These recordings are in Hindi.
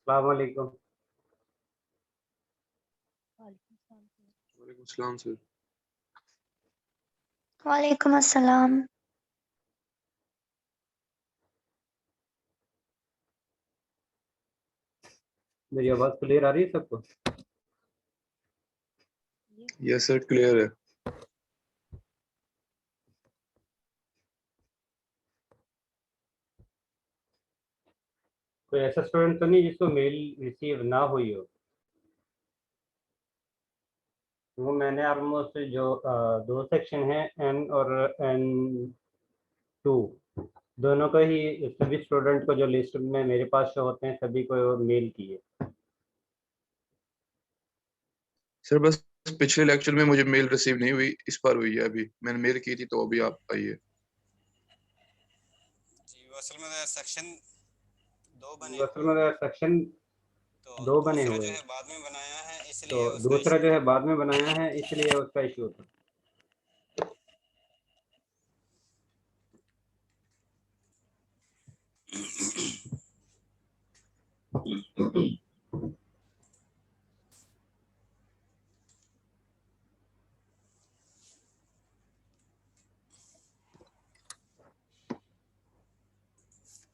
अस्सलाम वालेकुम। वालेकुम सलाम सर। वालेकुम अस्सलाम। मेरी आवाज क्लियर आ रही है सबको? यस सर, क्लियर है। कोई ऐसा स्टूडेंट तो नहीं जिसको मेल रिसीव ना हुई हो? वो मैंने ऑलमोस्ट जो दो सेक्शन है एन और N2, दोनों को ही सभी स्टूडेंट को जो लिस्ट में मेरे पास शो होते हैं सभी को मेल किए। सर बस पिछले लेक्चर में मुझे मेल रिसीव नहीं हुई, इस बार हुई है। अभी मैंने मेल की थी तो अभी आप आई है। जी वो असल में सेक्शन दो बने असल में सेक्शन तो दो बने दूसरा हुए जो हैं, है बाद में बनाया है तो इसलिए उसका दूसरा इशू जो है बाद में बनाया है इसलिए उसका इशू था।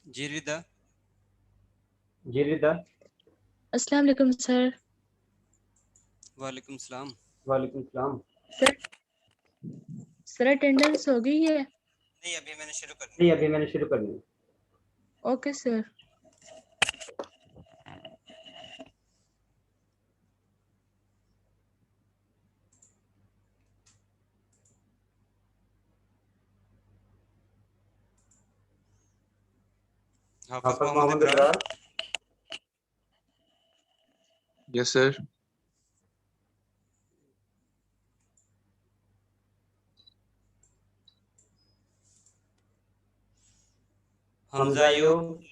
जी रिदा। जी रिदा। अस्सलाम वालेकुम सर। वालेकुम सलाम। वालेकुम सलाम। सर अटेंडेंस हो गई है? नहीं अभी मैंने शुरू करनी नहीं अभी मैंने शुरू करनी है। Okay sir. Hafiz Hafiz Mohammad Mohammad Ibrar. Ibrar. Yes sir. Hamza Ayub.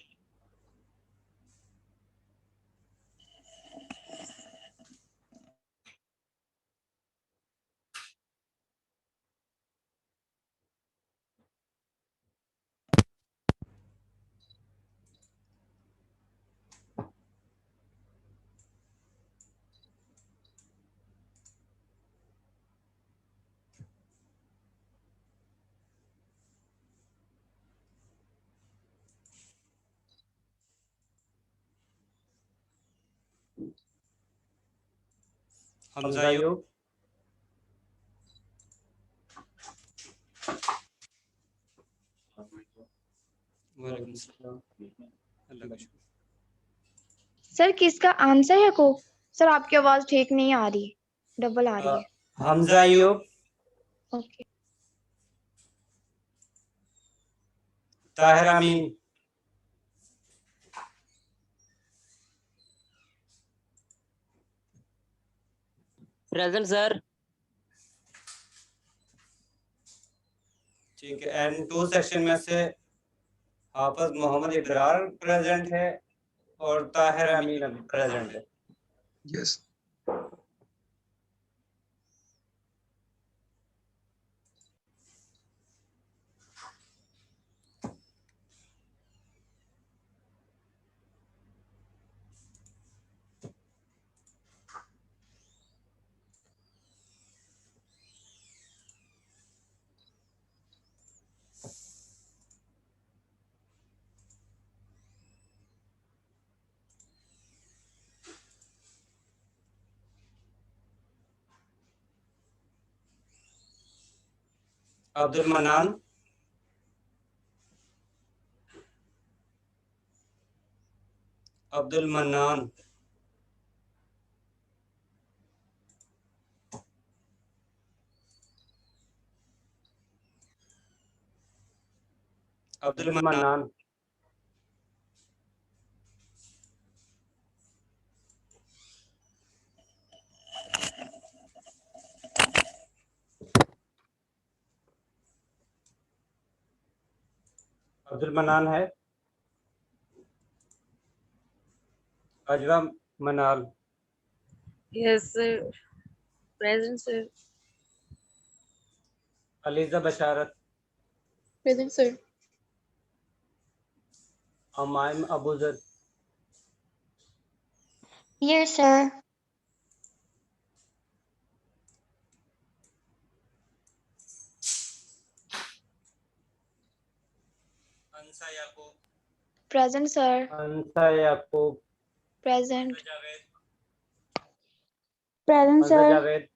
Hamza Hamza Ayub. Ayub. वालेकुम सलाम। अल्लाह का शुक्र। सर किसका आंसर है को? सर आपकी आवाज ठीक नहीं आ रही, डबल आ रही है। Hamza Ayub. Okay. Tahir Tahir Amin. Amin. Present sir. ठीक है N2 सेक्शन में से हाफिज मोहम्मद इब्रार प्रेजेंट है और ताहिर अमीन प्रेजेंट है। यस। अब्दुल मन्नान। अब्दुल मन्नान। अब्दुल अब्दुल मन्नान। मन्नान। अब्दुल मन्नान है। Ajwa Manal. Yes sir. Present sir. Aliza Basharat. Present sir. Amaim Abuzar. Yes, sir. Ansa Yaqoob, Present, sir. Ansa Yaqoob, Present. Ansa Javed, Present, Ansa sir. Javed,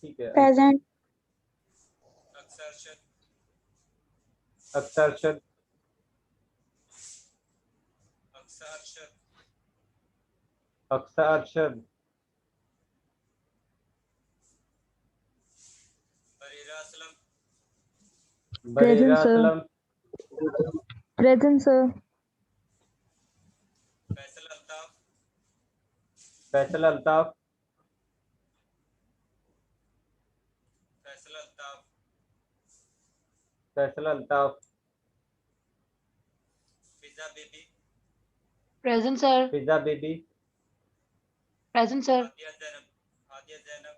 ठीक है। Present. अक्सर अरशद, अक्सर अरशद, अक्सर अरशद, अक्सर Arshad, Bareera Aslam, Bareera sir. Aslam, Present, sir. Faisal Altaf, Faisal Altaf, Faisal Altaf, Faisal Altaf, Fiza Bibi, Present, sir. Fiza Bibi, Present, sir. Hadiya Zainab, Hadiya Zainab,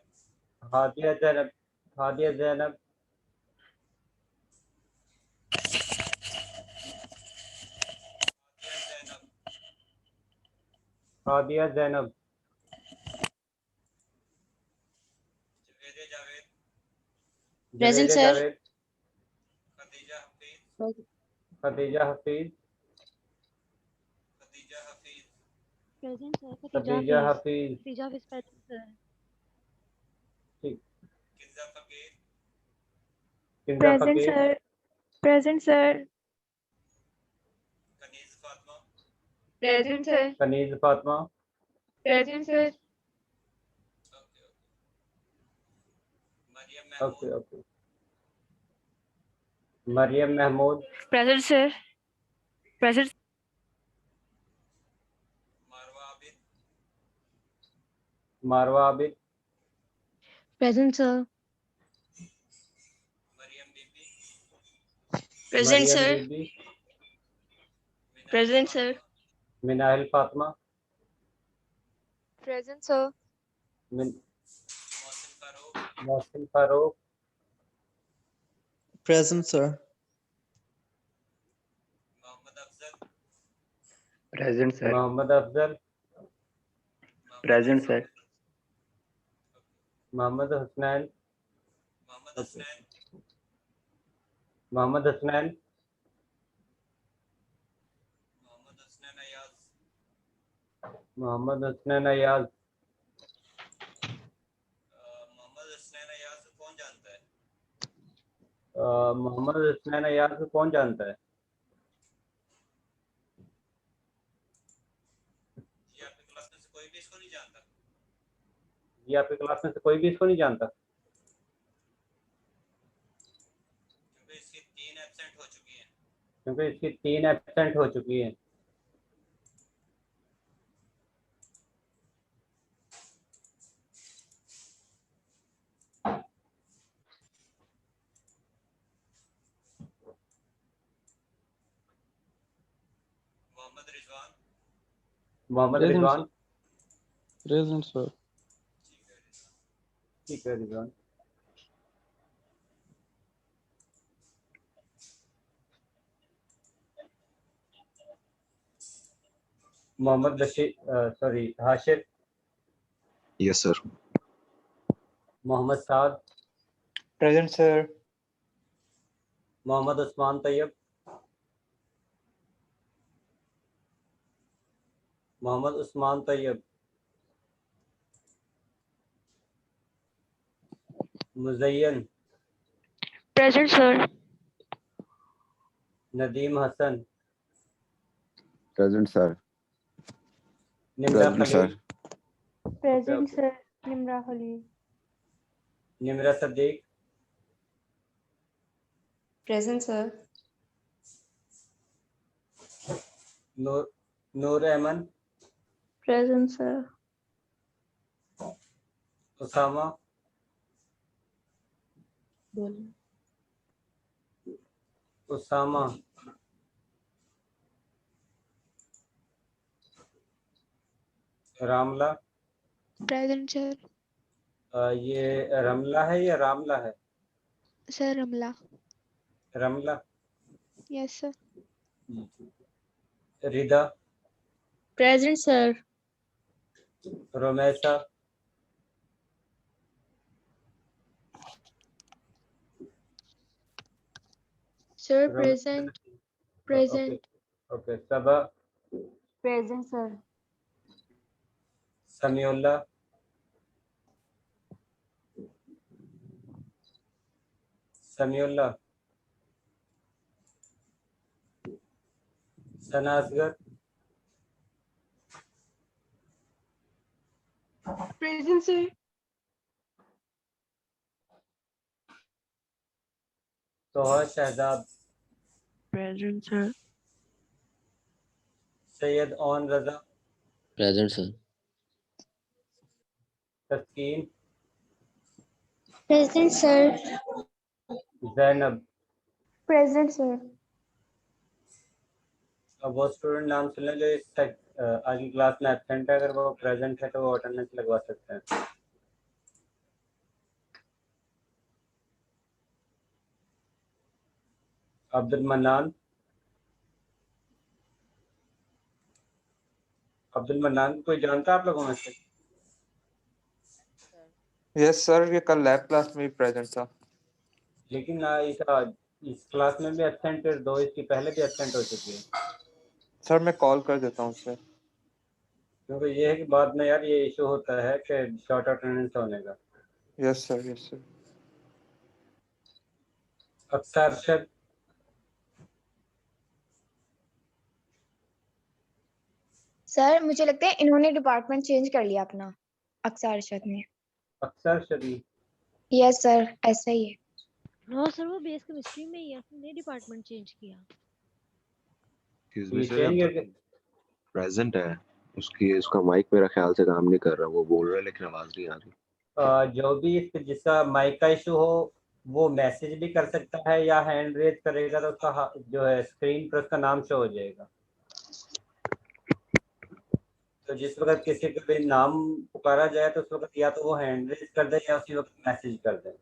Hadiya Zainab, Hadiya Zainab, Hadiya Zainab, Hadiya Zainab, Javed Javed, Present, Javed sir. Javed, Khadija Hafeez, Khadija Hafeez, Khadija Hafeez, Present, sir. Khadija Hafeez, Khadija is present, sir. ठीक। Kiza Faqir, Kinza Present, Faqir, sir. Present, sir. Kaneez Fatima, Present, sir. Kaneez Fatima, Present, sir. Okay okay, Mariam Mahmood, okay okay, Mariam Mahmood, Present, sir. Present. Marwa Abid, Marwa Abid, Present, sir. Mariam Bibi, Present, Mariam sir. Bibi, Minal Present, sir. Fatima, Minahil Fatima, Present, sir. Mohsin Farooq, Mohsin Farooq, Present, sir. Mohammad Afzal, Present, sir. Mohammad Afzal, Mohammad Present, sir. Hasnain, Mohammad Hasnain, Mohammad Hasnain, Mohammad Hasnain, Mohammad Hasnain Ayaz, Mohammad Hasnain Ayaz, Mohammad Hasnain Ayaz को कौन जानता है? मोहम्मद हसनैन अयाज को कौन जानता है? ये आपकी क्लास में से कोई भी इसको नहीं जानता? ये आपकी क्लास में से कोई भी इसको नहीं जानता? क्योंकि इसकी 3 एब्सेंट हो चुकी हैं। क्योंकि इसकी 3 एब्सेंट हो चुकी हैं। Mohammad Rizwan, Mohammad Present, Rizwan, Present, sir. ठीक है Rizwan. Mohammad Bashir, sorry Hashir, Yes, sir. Mohammad Saad, Present, sir. Mohammad Usman Tayyab, Mohammad Usman Tayyab, Muzayyan, Present, sir. Nadeem Hasan, Present, sir. Nimra Present, Khalil, sir. Present, sir. Nimra Khalil. Nimra Sadiq, Present, sir. Noor Ahmed, Present, sir. Usama, Usama, Ramla, Present, sir. ये रमला है या रामला है? Sir Ramla. Ramla. Yes, sir. Rida, Present, sir. Romesa, Sir, Romesa, present. Okay, Saba, Present, sir. Samiullah, Samiullah, Sana Asghar, Present, sir. Toha Shahzad, Present, sir. Syed Aun Raza, Present, sir. Taskeen, Present, sir. Zainab. Present, sir. अब वो स्टूडेंट नाम सुन लें जो आज की क्लास में एब्सेंट है, अगर वो प्रेजेंट है तो वो अटेंडेंस लगवा सकते हैं। अब्दुल मन्नान, अब्दुल मन्नान कोई जानता है आप लोगों में से? यस सर, ये कल लैब क्लास में भी प्रेजेंट था। लेकिन इस क्लास में भी एब्सेंट है, 2 इसकी पहले भी एब्सेंट हो चुकी है। सर मैं कॉल कर देता हूँ सर। क्योंकि ये है कि बाद में यार ये इशू होता है कि शॉर्ट अटेंडेंस होने का। Yes sir, yes sir. अक्सर अरशद, सर मुझे लगता है इन्होंने डिपार्टमेंट चेंज कर लिया अपना, अक्सर अरशद ने। अक्सर अरशद, यस सर, ऐसा ही है। नो सर, वो बेस केमिस्ट्री में ही है, उसने डिपार्टमेंट चेंज किया। ये चेंज करके प्रेजेंट है उसका माइक मेरा ख्याल से काम नहीं कर रहा, वो बोल रहा है लेकिन आवाज नहीं आ रही। जो भी जिसका माइक का इशू हो वो मैसेज भी कर सकता है या हैंड रेज करेगा तो उसका जो है स्क्रीन पर उसका नाम शो हो जाएगा। तो जिस वक्त किसी का भी नाम पुकारा जाए तो उस वक्त या तो वो हैंड रेज कर दे या उसी वक्त मैसेज कर दे।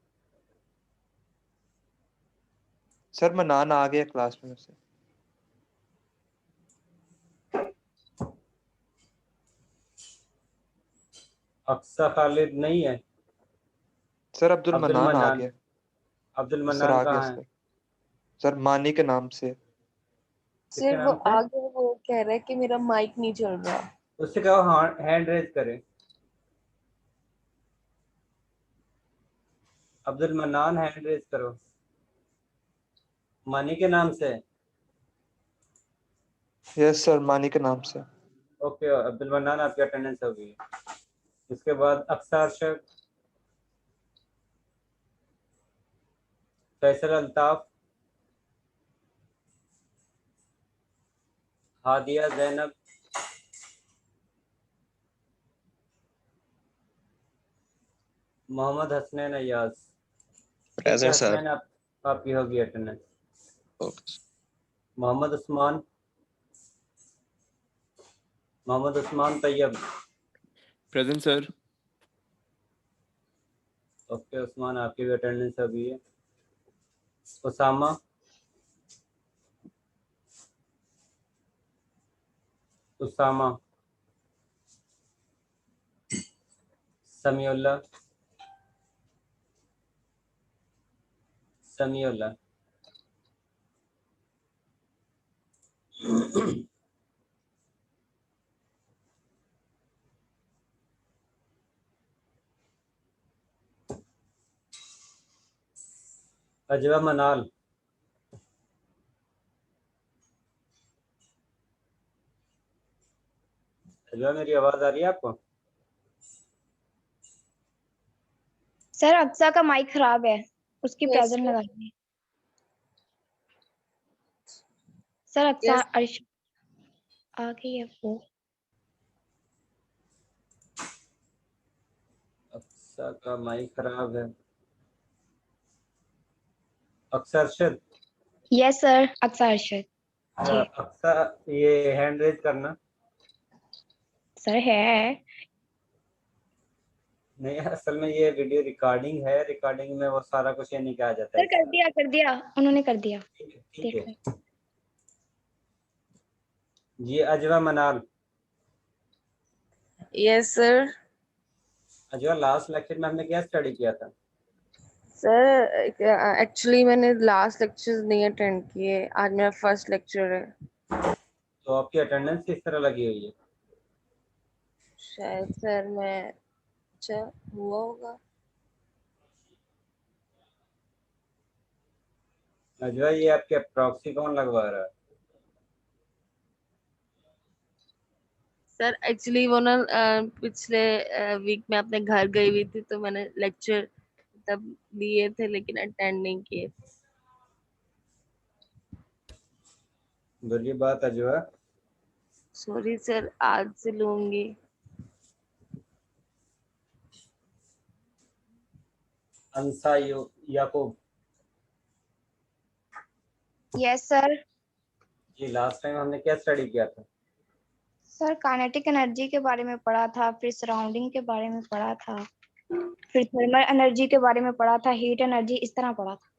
सर मनान आ गया क्लास में से। अक्सर खालिद नहीं है। सर अब्दुल अब्दुल मनान आ मन्नान, गया। अब्दुल सर मन्नान आ गया कहाँ है? सर। सर मानी के नाम से। किसके सर वो नाम से? आगे वो कह रहा है कि मेरा माइक नहीं चल रहा। उससे कहो हैंड रेज करे। अब्दुल मन्नान हैंड रेज करो। मानी के नाम से? यस सर, मानी के नाम से। ओके, अब्दुल मन्नान आपकी अटेंडेंस हो गई है। इसके बाद अक्सर अरशद, फैसल अल्ताफ, हादिया जैनब, मोहम्मद हसनैन अयाज। Present sir. हसनैन आपकी होगी attendance. Okay. Mohammad Usman, Mohammad Usman Tayyab. Present sir. Okay Usman आपकी भी अटेंडेंस हो गई है। उसामा, उसामा, समीउल्ला, समीउल्ला, अजवा मनाल, अजवा मेरी आवाज आ रही है आपको? सर अक्सा का माइक खराब है, उसकी Yes, प्रेजेंट sir. लगाइए। Sir Aqsa Yes. अरशद आ गई है वो। अक्सा का माइक खराब है। Aqsa Arshad, yes sir, Aqsa Arshad ji. अक्सा ये हैंड रेज करना। सर है। नहीं, असल में ये वीडियो रिकॉर्डिंग है, रिकॉर्डिंग में वो सारा कुछ ये नहीं कहा जाता है। सर कर दिया उन्होंने कर दिया। ठीक है। देख जी अजवा मनाल, यस सर। अजवा, लास्ट लेक्चर में हमने क्या स्टडी किया था? सर एक्चुअली मैंने लास्ट लेक्चर्स नहीं अटेंड किए, आज मेरा फर्स्ट लेक्चर है। तो आपकी अटेंडेंस किस तरह लगी हुई है? शायद सर मैं अच्छा हुआ होगा। अजवा, ये आपके प्रॉक्सी कौन लगवा रहा है? सर एक्चुअली वो ना पिछले वीक में अपने घर गई हुई थी, तो मैंने लेक्चर तब लिए थे लेकिन अटेंड नहीं किए। बुरी बात अजवा। सॉरी सर, आज से लूंगी। अंसा याकूब। Yes sir. जी, लास्ट टाइम हमने क्या स्टडी किया था? सर काइनेटिक एनर्जी के बारे में पढ़ा था, फिर सराउंडिंग के बारे में पढ़ा था, फिर थर्मल एनर्जी के बारे में पढ़ा था, हीट एनर्जी, इस तरह पढ़ा था।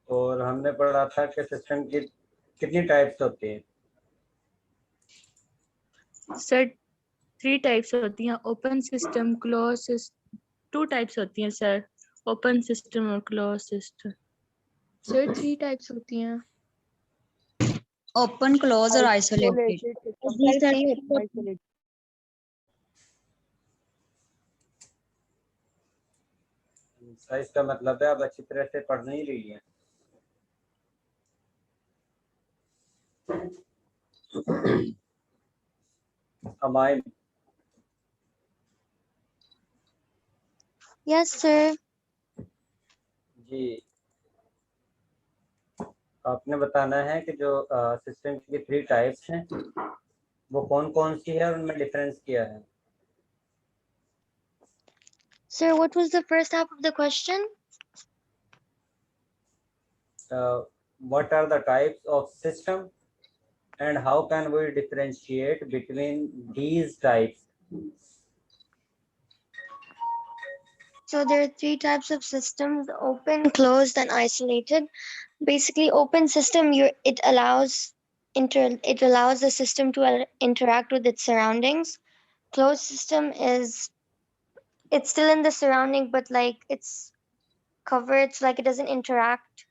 और हमने पढ़ा था कि सिस्टम की कितनी टाइप्स होती हैं? सर 3 टाइप्स होती हैं, open system, close system. 2 types होती हैं सर, ओपन सिस्टम और क्लोज सिस्टम। सर 3 टाइप्स होती हैं, ओपन, क्लोज और आइसोलेटेड। जी सर। साइज का मतलब है आप अच्छी तरह से पढ़ नहीं रही हैं। अमाइन। Yes sir. जी, आपने बताना है कि जो सिस्टम की 3 टाइप्स हैं वो कौन कौन सी है और उनमें डिफरेंस क्या है। Sir, what was the first half of the question? What are the types of system and how can we differentiate between these types? So there are 3 types of systems: open, closed, and isolated. Basically, open system, it allows the system to interact with its surroundings. Closed system it's still in the surrounding, but like it's covered, so like it doesn't interact.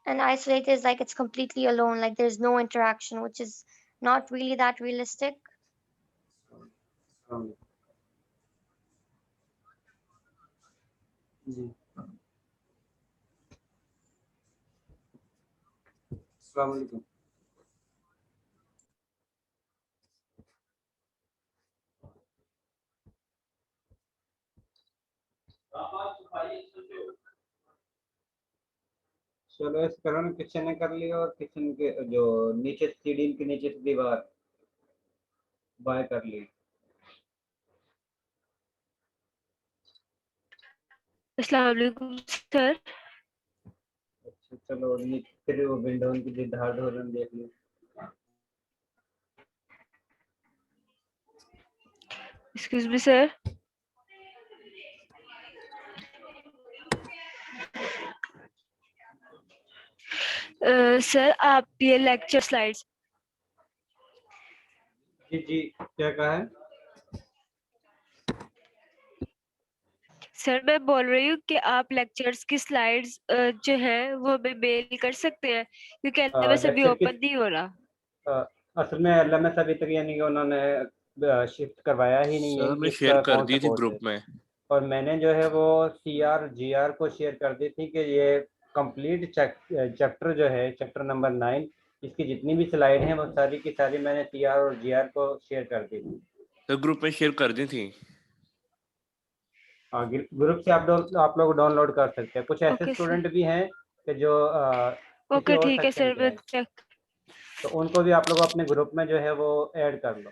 And isolated is like it's completely alone, like there's no interaction, which is not really that realistic. जी, अस्सलाम वालेकुम। चलो, इस कारण किचन ने कर लिया और किचन के जो नीचे सीढ़ी के नीचे से दीवार बाय कर ली। अस्सलाम वालेकुम सर। अच्छा, चलो फिर वो विंडो की धार धोरन देख लो। Excuse me sir. सर आप ये लेक्चर स्लाइड्स। जी जी, क्या कहा है? सर मैं बोल रही हूँ कि आप लेक्चर्स की स्लाइड्स जो है वो हमें मेल कर सकते हैं, क्योंकि एलएमएस अभी लेक्चर की ओपन नहीं हो रहा। असल में एलएमएस अभी तक यानी कि उन्होंने शिफ्ट करवाया ही नहीं है सर कि हमने इसका शेयर कर कौन दी थी सपोर्ट ग्रुप है। में। और मैंने जो है वो सीआर जीआर को शेयर कर दी थी कि ये कंप्लीट चैप्टर जो है, चैप्टर नंबर 9, इसकी जितनी भी स्लाइड हैं वो सारी की सारी मैंने सीआर और जीआर को शेयर कर दी थी। तो ग्रुप में शेयर कर दी थी। हाँ, ग्रुप से आप लोग डाउनलोड कर सकते हैं। कुछ ऐसे ओके स्टूडेंट भी हैं कि जो किसी ओके, और ठीक है सेक्शन सर, के मैं हैं, चेक। तो उनको भी आप लोग अपने ग्रुप में जो है वो ऐड कर लो।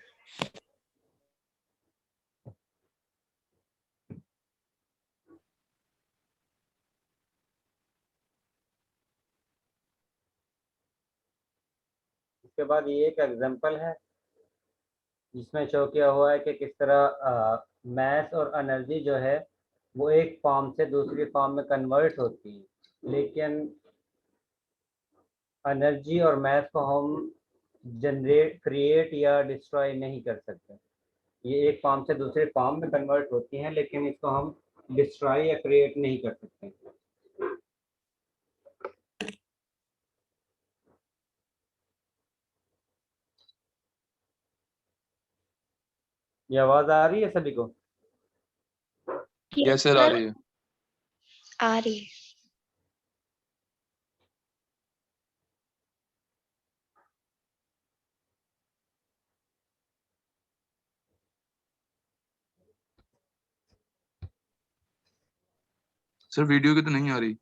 इसके बाद ये एक एग्जांपल है जिसमें शो किया हुआ है कि किस तरह मैथ और एनर्जी जो है वो एक फॉर्म से दूसरी फॉर्म में कन्वर्ट होती है, लेकिन एनर्जी और मैथ को हम जनरेट, क्रिएट या डिस्ट्रॉय नहीं कर सकते। ये एक फॉर्म से दूसरे फॉर्म में कन्वर्ट होती हैं, लेकिन इसको हम डिस्ट्रॉय या क्रिएट नहीं कर सकते। ये आवाज आ रही है सभी को? यस सर, आ रही है। आ रही है। सर वीडियो की तो नहीं आ रही।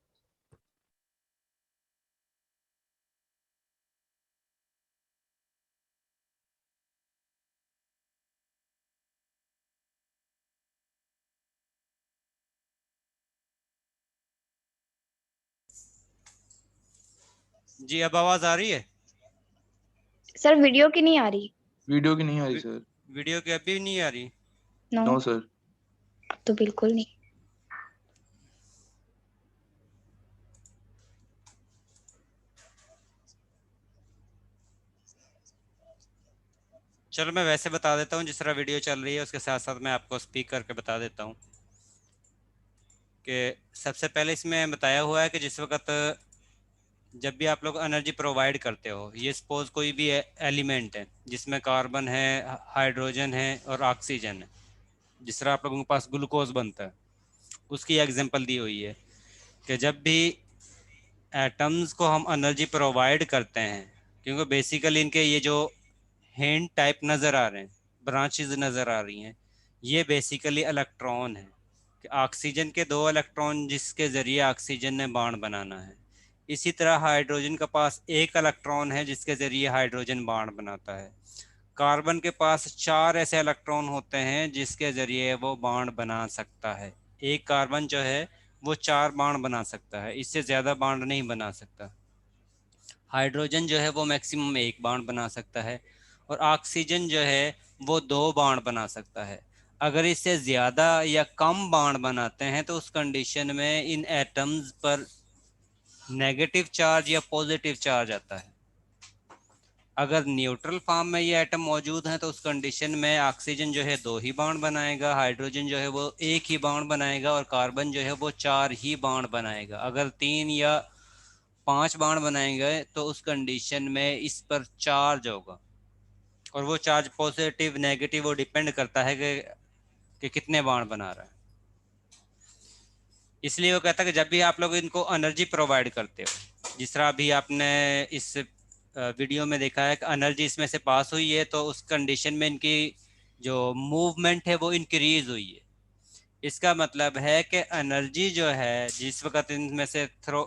जी अब आवाज आ रही है? सर वीडियो की नहीं आ रही। वीडियो की नहीं आ रही सर। वीडियो की अभी नहीं आ रही? No sir. तो बिल्कुल नहीं। चलो मैं वैसे बता देता हूँ, जिस तरह वीडियो चल रही है उसके साथ साथ मैं आपको स्पीक करके बता देता हूँ कि सबसे पहले इसमें बताया हुआ है कि जिस वक्त जब भी आप लोग एनर्जी प्रोवाइड करते हो, ये सपोज कोई भी एलिमेंट है जिसमें कार्बन है, हाइड्रोजन है और ऑक्सीजन है, जिस तरह आप लोगों के पास ग्लूकोज बनता है, उसकी एग्जांपल दी हुई है कि जब भी एटम्स को हम एनर्जी प्रोवाइड करते हैं, क्योंकि बेसिकली इनके ये जो हैंड टाइप नज़र आ रहे हैं, ब्रांचेस नज़र आ रही हैं, ये बेसिकली इलेक्ट्रॉन है कि ऑक्सीजन के 2 इलेक्ट्रॉन जिसके ज़रिए ऑक्सीजन ने बॉन्ड बनाना है। इसी तरह हाइड्रोजन के पास 1 इलेक्ट्रॉन है जिसके ज़रिए हाइड्रोजन बॉन्ड बनाता है। कार्बन के पास 4 ऐसे इलेक्ट्रॉन होते हैं जिसके ज़रिए वो बॉन्ड बना सकता है। एक कार्बन जो है वो 4 बॉन्ड बना सकता है, इससे ज़्यादा बॉन्ड नहीं बना सकता। हाइड्रोजन जो है वो मैक्सिमम 1 बॉन्ड बना सकता है और ऑक्सीजन जो है वो 2 बॉन्ड बना सकता है। अगर इससे ज़्यादा या कम बॉन्ड बनाते हैं तो उस कंडीशन में इन एटम्स पर नेगेटिव चार्ज या पॉजिटिव चार्ज आता है। अगर न्यूट्रल फॉर्म में ये एटम मौजूद हैं तो उस कंडीशन में ऑक्सीजन जो है 2 ही बॉन्ड बनाएगा, हाइड्रोजन जो है वो 1 ही बॉन्ड बनाएगा और कार्बन जो है वो 4 ही बॉन्ड बनाएगा। अगर 3 या 5 बॉन्ड बनाएंगे तो उस कंडीशन में इस पर चार्ज होगा और वो चार्ज पॉजिटिव नेगेटिव वो डिपेंड करता है कि कितने बॉन्ड बना रहा है। इसलिए वो कहता है कि जब भी आप लोग इनको एनर्जी प्रोवाइड करते हो, जिस तरह अभी आपने इस वीडियो में देखा है कि एनर्जी इसमें से पास हुई है, तो उस कंडीशन में इनकी जो मूवमेंट है वो इंक्रीज हुई है। इसका मतलब है कि एनर्जी जो है जिस वक्त इनमें से थ्रो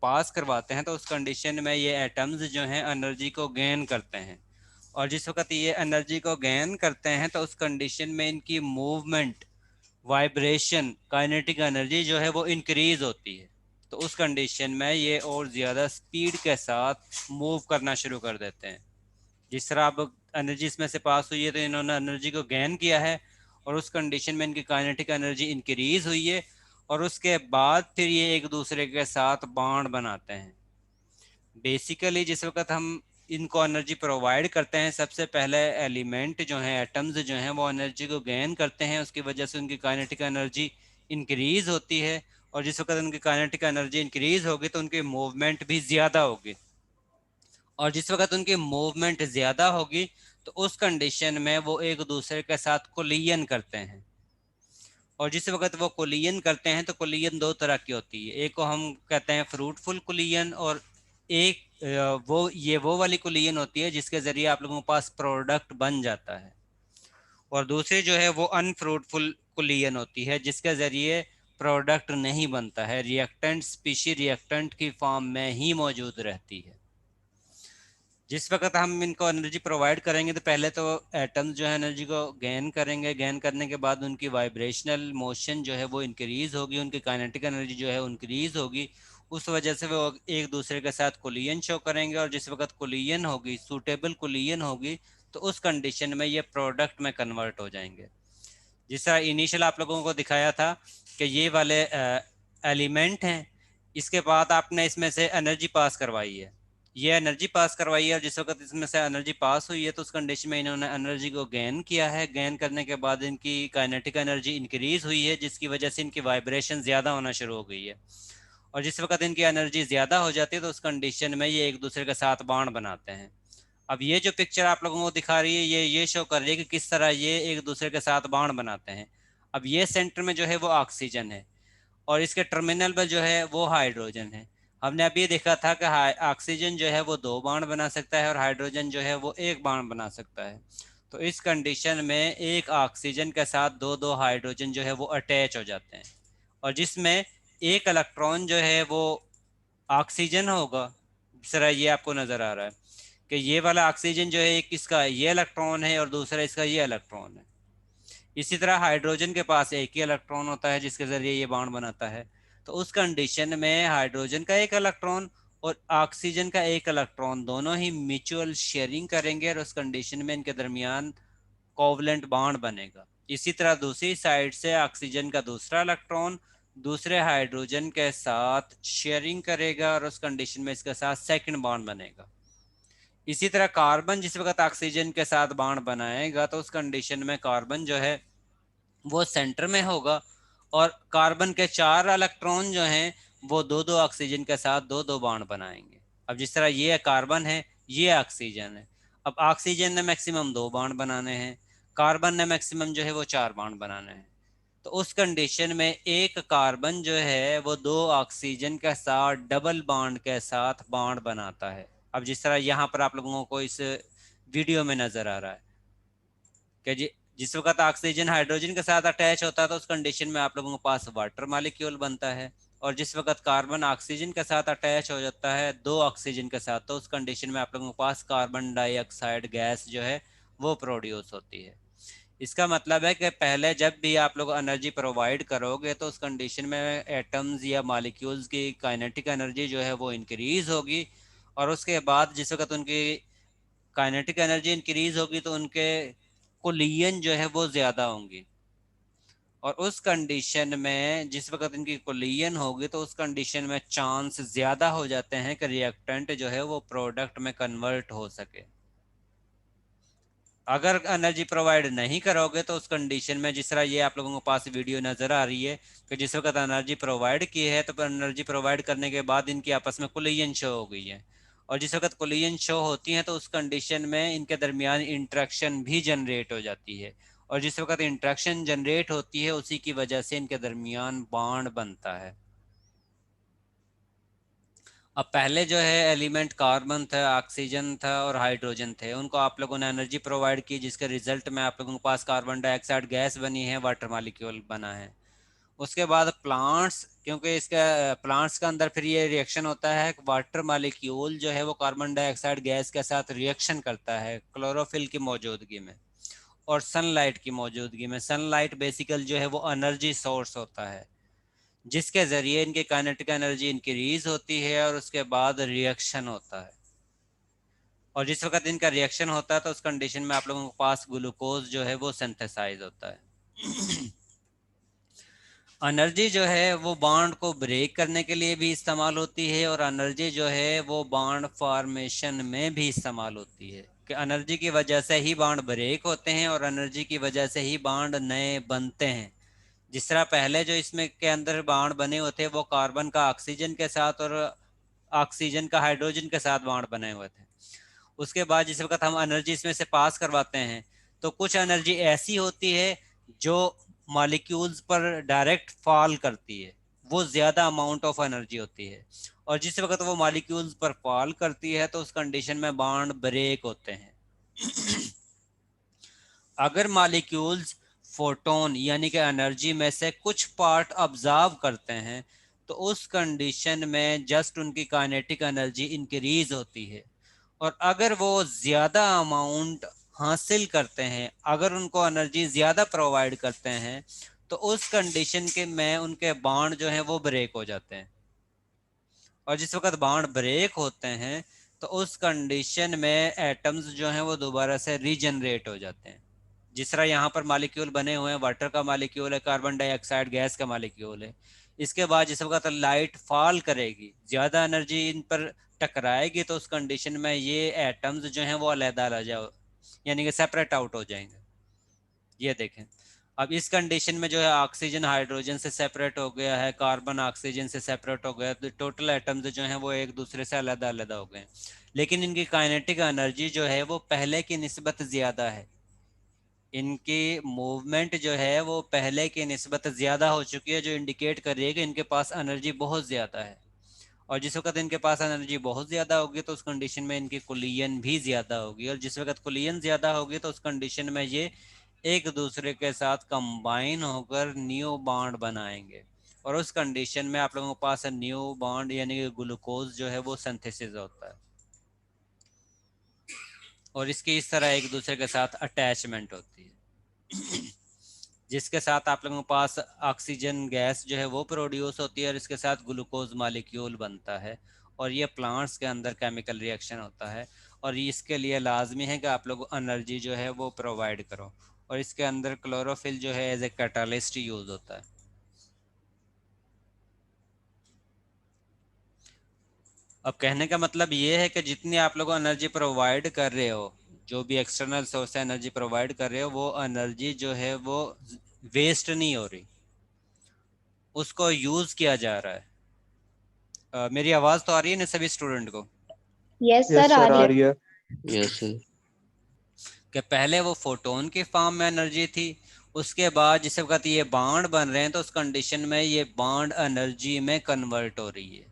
पास करवाते हैं तो उस कंडीशन में ये एटम्स जो हैं एनर्जी को गेन करते हैं, और जिस वक्त ये एनर्जी को गेन करते हैं तो उस कंडीशन में इनकी मूवमेंट, वाइब्रेशन, काइनेटिक एनर्जी जो है वो इंक्रीज होती है। तो उस कंडीशन में ये और ज़्यादा स्पीड के साथ मूव करना शुरू कर देते हैं। जिस तरह अब एनर्जी इसमें से पास हुई है तो इन्होंने एनर्जी को गेन किया है और उस कंडीशन में इनकी काइनेटिक एनर्जी इंक्रीज हुई है और उसके बाद फिर ये एक दूसरे के साथ बॉन्ड बनाते हैं। बेसिकली जिस वक्त हम इनको एनर्जी प्रोवाइड करते हैं, सबसे पहले एलिमेंट जो हैं, एटम्स जो हैं, वो एनर्जी को गेन करते हैं, उसकी वजह से उनकी काइनेटिक एनर्जी इंक्रीज होती है और जिस वक्त उनकी काइनेटिक एनर्जी इंक्रीज होगी तो उनकी मूवमेंट भी ज़्यादा होगी और जिस वक्त उनकी मूवमेंट ज़्यादा होगी तो उस कंडीशन में वो एक दूसरे के साथ कोलिजन करते हैं। और जिस वक्त वो कोलिजन करते हैं तो कोलिजन 2 तरह की होती है, एक को हम कहते हैं फ्रूटफुल कोलिजन और एक वो वाली कोलिजन होती है जिसके ज़रिए आप लोगों के पास प्रोडक्ट बन जाता है, और दूसरी जो है वो अनफ्रूटफुल कोलिजन होती है जिसके ज़रिए प्रोडक्ट नहीं बनता है, रिएक्टेंट स्पीशी रिएक्टेंट की फॉर्म में ही मौजूद रहती है। जिस वक्त हम इनको एनर्जी प्रोवाइड करेंगे तो पहले तो एटम्स जो है एनर्जी को गेन करेंगे, गेन करने के बाद उनकी वाइब्रेशनल मोशन जो है वो इंक्रीज होगी, उनकी काइनेटिक एनर्जी जो है इंक्रीज होगी, उस वजह से वो एक दूसरे के साथ कोलिजन शो करेंगे और जिस वक्त कोलिजन होगी, सूटेबल कोलिजन होगी, तो उस कंडीशन में ये प्रोडक्ट में कन्वर्ट हो जाएंगे। जिस तरह इनिशियल आप लोगों को दिखाया था कि ये वाले एलिमेंट हैं, इसके बाद आपने इसमें से एनर्जी पास करवाई है ये एनर्जी पास करवाई है और जिस वक्त इसमें से एनर्जी पास हुई है तो उस कंडीशन में इन्होंने एनर्जी को गेन किया है। गेन करने के बाद इनकी काइनेटिक एनर्जी इंक्रीज हुई है, जिसकी वजह से इनकी वाइब्रेशन ज़्यादा होना शुरू हो गई है। और जिस वक्त इनकी एनर्जी ज़्यादा हो जाती है तो उस कंडीशन में ये एक दूसरे के साथ बॉन्ड बनाते हैं। अब ये जो पिक्चर आप लोगों को दिखा रही है ये शो कर रही है कि किस तरह ये एक दूसरे के साथ बॉन्ड बनाते हैं। अब ये सेंटर में जो है वो ऑक्सीजन है और इसके टर्मिनल पर जो है वो हाइड्रोजन है। हमने अभी देखा था कि ऑक्सीजन जो है वो 2 बॉन्ड बना सकता है और हाइड्रोजन जो है वो 1 बॉन्ड बना सकता है। तो इस कंडीशन में एक ऑक्सीजन के साथ दो हाइड्रोजन जो है वो अटैच हो जाते हैं और जिसमें एक इलेक्ट्रॉन जो है वो ऑक्सीजन होगा। जिस तरह ये आपको नज़र आ रहा है कि ये वाला ऑक्सीजन जो है एक इसका ये इलेक्ट्रॉन है और दूसरा इसका ये इलेक्ट्रॉन है। इसी तरह हाइड्रोजन के पास एक ही इलेक्ट्रॉन होता है जिसके ज़रिए ये बॉन्ड बनाता है। तो उस कंडीशन में हाइड्रोजन का एक इलेक्ट्रॉन और ऑक्सीजन का एक इलेक्ट्रॉन दोनों ही म्यूचुअल शेयरिंग करेंगे और उस कंडीशन में इनके दरमियान कोवलेंट बॉन्ड बनेगा। इसी तरह दूसरी साइड से ऑक्सीजन का दूसरा इलेक्ट्रॉन दूसरे हाइड्रोजन के साथ शेयरिंग करेगा और उस कंडीशन में इसके साथ सेकंड बॉन्ड बनेगा। इसी तरह कार्बन जिस वक्त ऑक्सीजन के साथ बॉन्ड बनाएगा तो उस कंडीशन में कार्बन जो है वो सेंटर में होगा और कार्बन के 4 इलेक्ट्रॉन जो हैं वो दो ऑक्सीजन के साथ दो बॉन्ड बनाएंगे। अब जिस तरह ये कार्बन है ये ऑक्सीजन है। अब ऑक्सीजन ने मैक्सिमम 2 बॉन्ड बनाने हैं, कार्बन ने मैक्सिमम जो है वो 4 बॉन्ड बनाने हैं। तो उस कंडीशन में एक कार्बन जो है वो 2 ऑक्सीजन के साथ डबल बॉन्ड के साथ बॉन्ड बनाता है। अब जिस तरह यहाँ पर आप लोगों को इस वीडियो में नज़र आ रहा है कि जिस वक्त ऑक्सीजन हाइड्रोजन के साथ अटैच होता है तो उस कंडीशन में आप लोगों के पास वाटर मॉलिक्यूल बनता है और जिस वक्त कार्बन ऑक्सीजन के साथ अटैच हो जाता है 2 ऑक्सीजन के साथ तो उस कंडीशन में आप लोगों के पास कार्बन डाइऑक्साइड गैस जो है वो प्रोड्यूस होती है। इसका मतलब है कि पहले जब भी आप लोग एनर्जी प्रोवाइड करोगे तो उस कंडीशन में एटम्स या मॉलिक्यूल्स की काइनेटिक एनर्जी जो है वो इंक्रीज होगी और उसके बाद जिस वक्त उनकी काइनेटिक एनर्जी इंक्रीज होगी तो उनके कुलियन जो है वो ज़्यादा होंगी और उस कंडीशन में जिस वक्त इनकी कुलियन होगी तो उस कंडीशन में चांस ज़्यादा हो जाते हैं कि रिएक्टेंट जो है वो प्रोडक्ट में कन्वर्ट हो सके। अगर एनर्जी प्रोवाइड नहीं करोगे तो उस कंडीशन में जिस तरह ये आप लोगों के पास वीडियो नज़र आ रही है कि जिस वक्त एनर्जी प्रोवाइड की है तो एनर्जी प्रोवाइड करने के बाद इनकी आपस में कुलियन शो हो गई है और जिस वक्त कुलियन शो होती हैं तो उस कंडीशन में इनके दरमियान इंट्रैक्शन भी जनरेट हो जाती है और जिस वक्त इंट्रैक्शन जनरेट होती है उसी की वजह से इनके दरमियान बॉन्ड बनता है। अब पहले जो है एलिमेंट कार्बन था, ऑक्सीजन था और हाइड्रोजन थे, उनको आप लोगों ने एनर्जी प्रोवाइड की जिसके रिजल्ट में आप लोगों के पास कार्बन डाइऑक्साइड गैस बनी है, वाटर मॉलिक्यूल बना है। उसके बाद प्लांट्स, क्योंकि इसका प्लांट्स का अंदर फिर ये रिएक्शन होता है, वाटर मॉलिक्यूल जो है वो कार्बन डाइऑक्साइड गैस के साथ रिएक्शन करता है क्लोरोफिल की मौजूदगी में और सनलाइट की मौजूदगी में। सनलाइट बेसिकल जो है वो एनर्जी सोर्स होता है जिसके ज़रिए इनकी काइनेटिक एनर्जी इंक्रीज होती है और उसके बाद रिएक्शन होता है और जिस वक्त इनका रिएक्शन होता है तो उस कंडीशन में आप लोगों के पास ग्लूकोज जो है वो सिंथेसाइज होता है। एनर्जी जो है वो बॉन्ड को ब्रेक करने के लिए भी इस्तेमाल होती है और एनर्जी जो है वो बॉन्ड फॉर्मेशन में भी इस्तेमाल होती है कि एनर्जी की वजह से ही बॉन्ड ब्रेक होते हैं और एनर्जी की वजह से ही बॉन्ड नए बनते हैं। जिस तरह पहले जो इसमें के अंदर बॉन्ड बने होते वो कार्बन का ऑक्सीजन के साथ और ऑक्सीजन का हाइड्रोजन के साथ बॉन्ड बने हुए थे। उसके बाद जिस वक्त हम एनर्जी इसमें से पास करवाते हैं तो कुछ एनर्जी ऐसी होती है जो मॉलिक्यूल्स पर डायरेक्ट फॉल करती है, वो ज़्यादा अमाउंट ऑफ एनर्जी होती है और जिस वक्त वो मॉलिक्यूल्स पर फॉल करती है तो उस कंडीशन में बॉन्ड ब्रेक होते हैं। अगर मॉलिक्यूल्स फोटोन यानी कि एनर्जी में से कुछ पार्ट ऑब्जर्व करते हैं तो उस कंडीशन में जस्ट उनकी काइनेटिक एनर्जी इंक्रीज होती है और अगर वो ज़्यादा अमाउंट हासिल करते हैं, अगर उनको एनर्जी ज़्यादा प्रोवाइड करते हैं तो उस कंडीशन के में उनके बॉन्ड जो हैं वो ब्रेक हो जाते हैं और जिस वक्त बॉन्ड ब्रेक होते हैं तो उस कंडीशन में एटम्स जो हैं वो दोबारा से रीजनरेट हो जाते हैं। जिस तरह यहाँ पर मॉलिक्यूल बने हुए हैं, वाटर का मॉलिक्यूल है, कार्बन डाइऑक्साइड गैस का मॉलिक्यूल है। इसके बाद जिस वक्त लाइट फॉल करेगी, ज़्यादा एनर्जी इन पर टकराएगी तो उस कंडीशन में ये एटम्स जो हैं वो अलग आ जाओ, यानी कि सेपरेट आउट हो जाएंगे। ये देखें, अब इस कंडीशन में जो है ऑक्सीजन हाइड्रोजन से सेपरेट हो गया है, कार्बन ऑक्सीजन से सेपरेट हो गया, तो टोटल एटम्स जो हैं वो एक दूसरे से अलग अलग हो गए। लेकिन इनकी काइनेटिक एनर्जी जो है वो पहले की निस्बत ज़्यादा है, इनकी मूवमेंट जो है वो पहले की निस्बत ज़्यादा हो चुकी है, जो इंडिकेट कर रही है कि इनके पास एनर्जी बहुत ज़्यादा है। और जिस वक्त इनके पास एनर्जी बहुत ज़्यादा होगी तो उस कंडीशन में इनकी कोलिजन भी ज़्यादा होगी, और जिस वक्त कोलिजन ज़्यादा होगी तो उस कंडीशन में ये एक दूसरे के साथ कंबाइन होकर न्यू बॉन्ड बनाएंगे, और उस कंडीशन में आप लोगों के पास न्यू बॉन्ड यानी कि ग्लूकोज जो है वो सिंथेसिस होता है, और इसकी इस तरह एक दूसरे के साथ अटैचमेंट होती है जिसके साथ आप लोगों के पास ऑक्सीजन गैस जो है वो प्रोड्यूस होती है, और इसके साथ ग्लूकोज मालिक्यूल बनता है, और ये प्लांट्स के अंदर केमिकल रिएक्शन होता है, और इसके लिए लाजमी है कि आप लोग एनर्जी जो है वो प्रोवाइड करो, और इसके अंदर क्लोरोफिल जो है एज ए कैटालिस्ट यूज होता है। अब कहने का मतलब ये है कि जितनी आप लोग एनर्जी प्रोवाइड कर रहे हो, जो भी एक्सटर्नल सोर्स से एनर्जी प्रोवाइड कर रहे हो, वो एनर्जी जो है वो वेस्ट नहीं हो रही, उसको यूज किया जा रहा है। मेरी आवाज तो आ रही है ना सभी स्टूडेंट को? यस सर, आ रही है। Yes sir. कि पहले वो फोटोन की फॉर्म में एनर्जी थी, उसके बाद जिस वक्त ये बॉन्ड बन रहे हैं तो उस कंडीशन में ये बॉन्ड एनर्जी में कन्वर्ट हो रही है,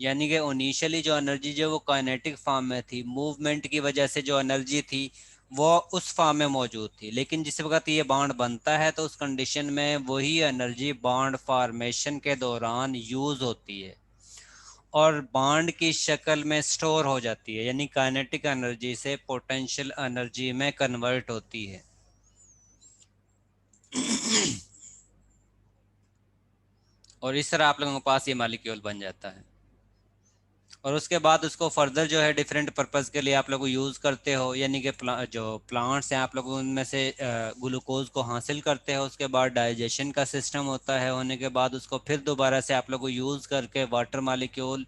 यानी कि इनिशियली जो एनर्जी जो वो काइनेटिक फॉर्म में थी, मूवमेंट की वजह से जो एनर्जी थी वो उस फॉर्म में मौजूद थी, लेकिन जिस वक्त ये बॉन्ड बनता है तो उस कंडीशन में वही एनर्जी बॉन्ड फॉर्मेशन के दौरान यूज होती है और बॉन्ड की शक्ल में स्टोर हो जाती है, यानी काइनेटिक एनर्जी से पोटेंशियल एनर्जी में कन्वर्ट होती है। और इस तरह आप लोगों के पास ये मॉलिक्यूल बन जाता है, और उसके बाद उसको फर्दर जो है डिफरेंट पर्पस के लिए आप लोग यूज़ करते हो, यानी कि जो प्लांट्स हैं आप लोग उनमें से ग्लूकोज को हासिल करते हो, उसके बाद डाइजेशन का सिस्टम होता है, होने के बाद उसको फिर दोबारा से आप लोग यूज़ करके वाटर मॉलिक्यूल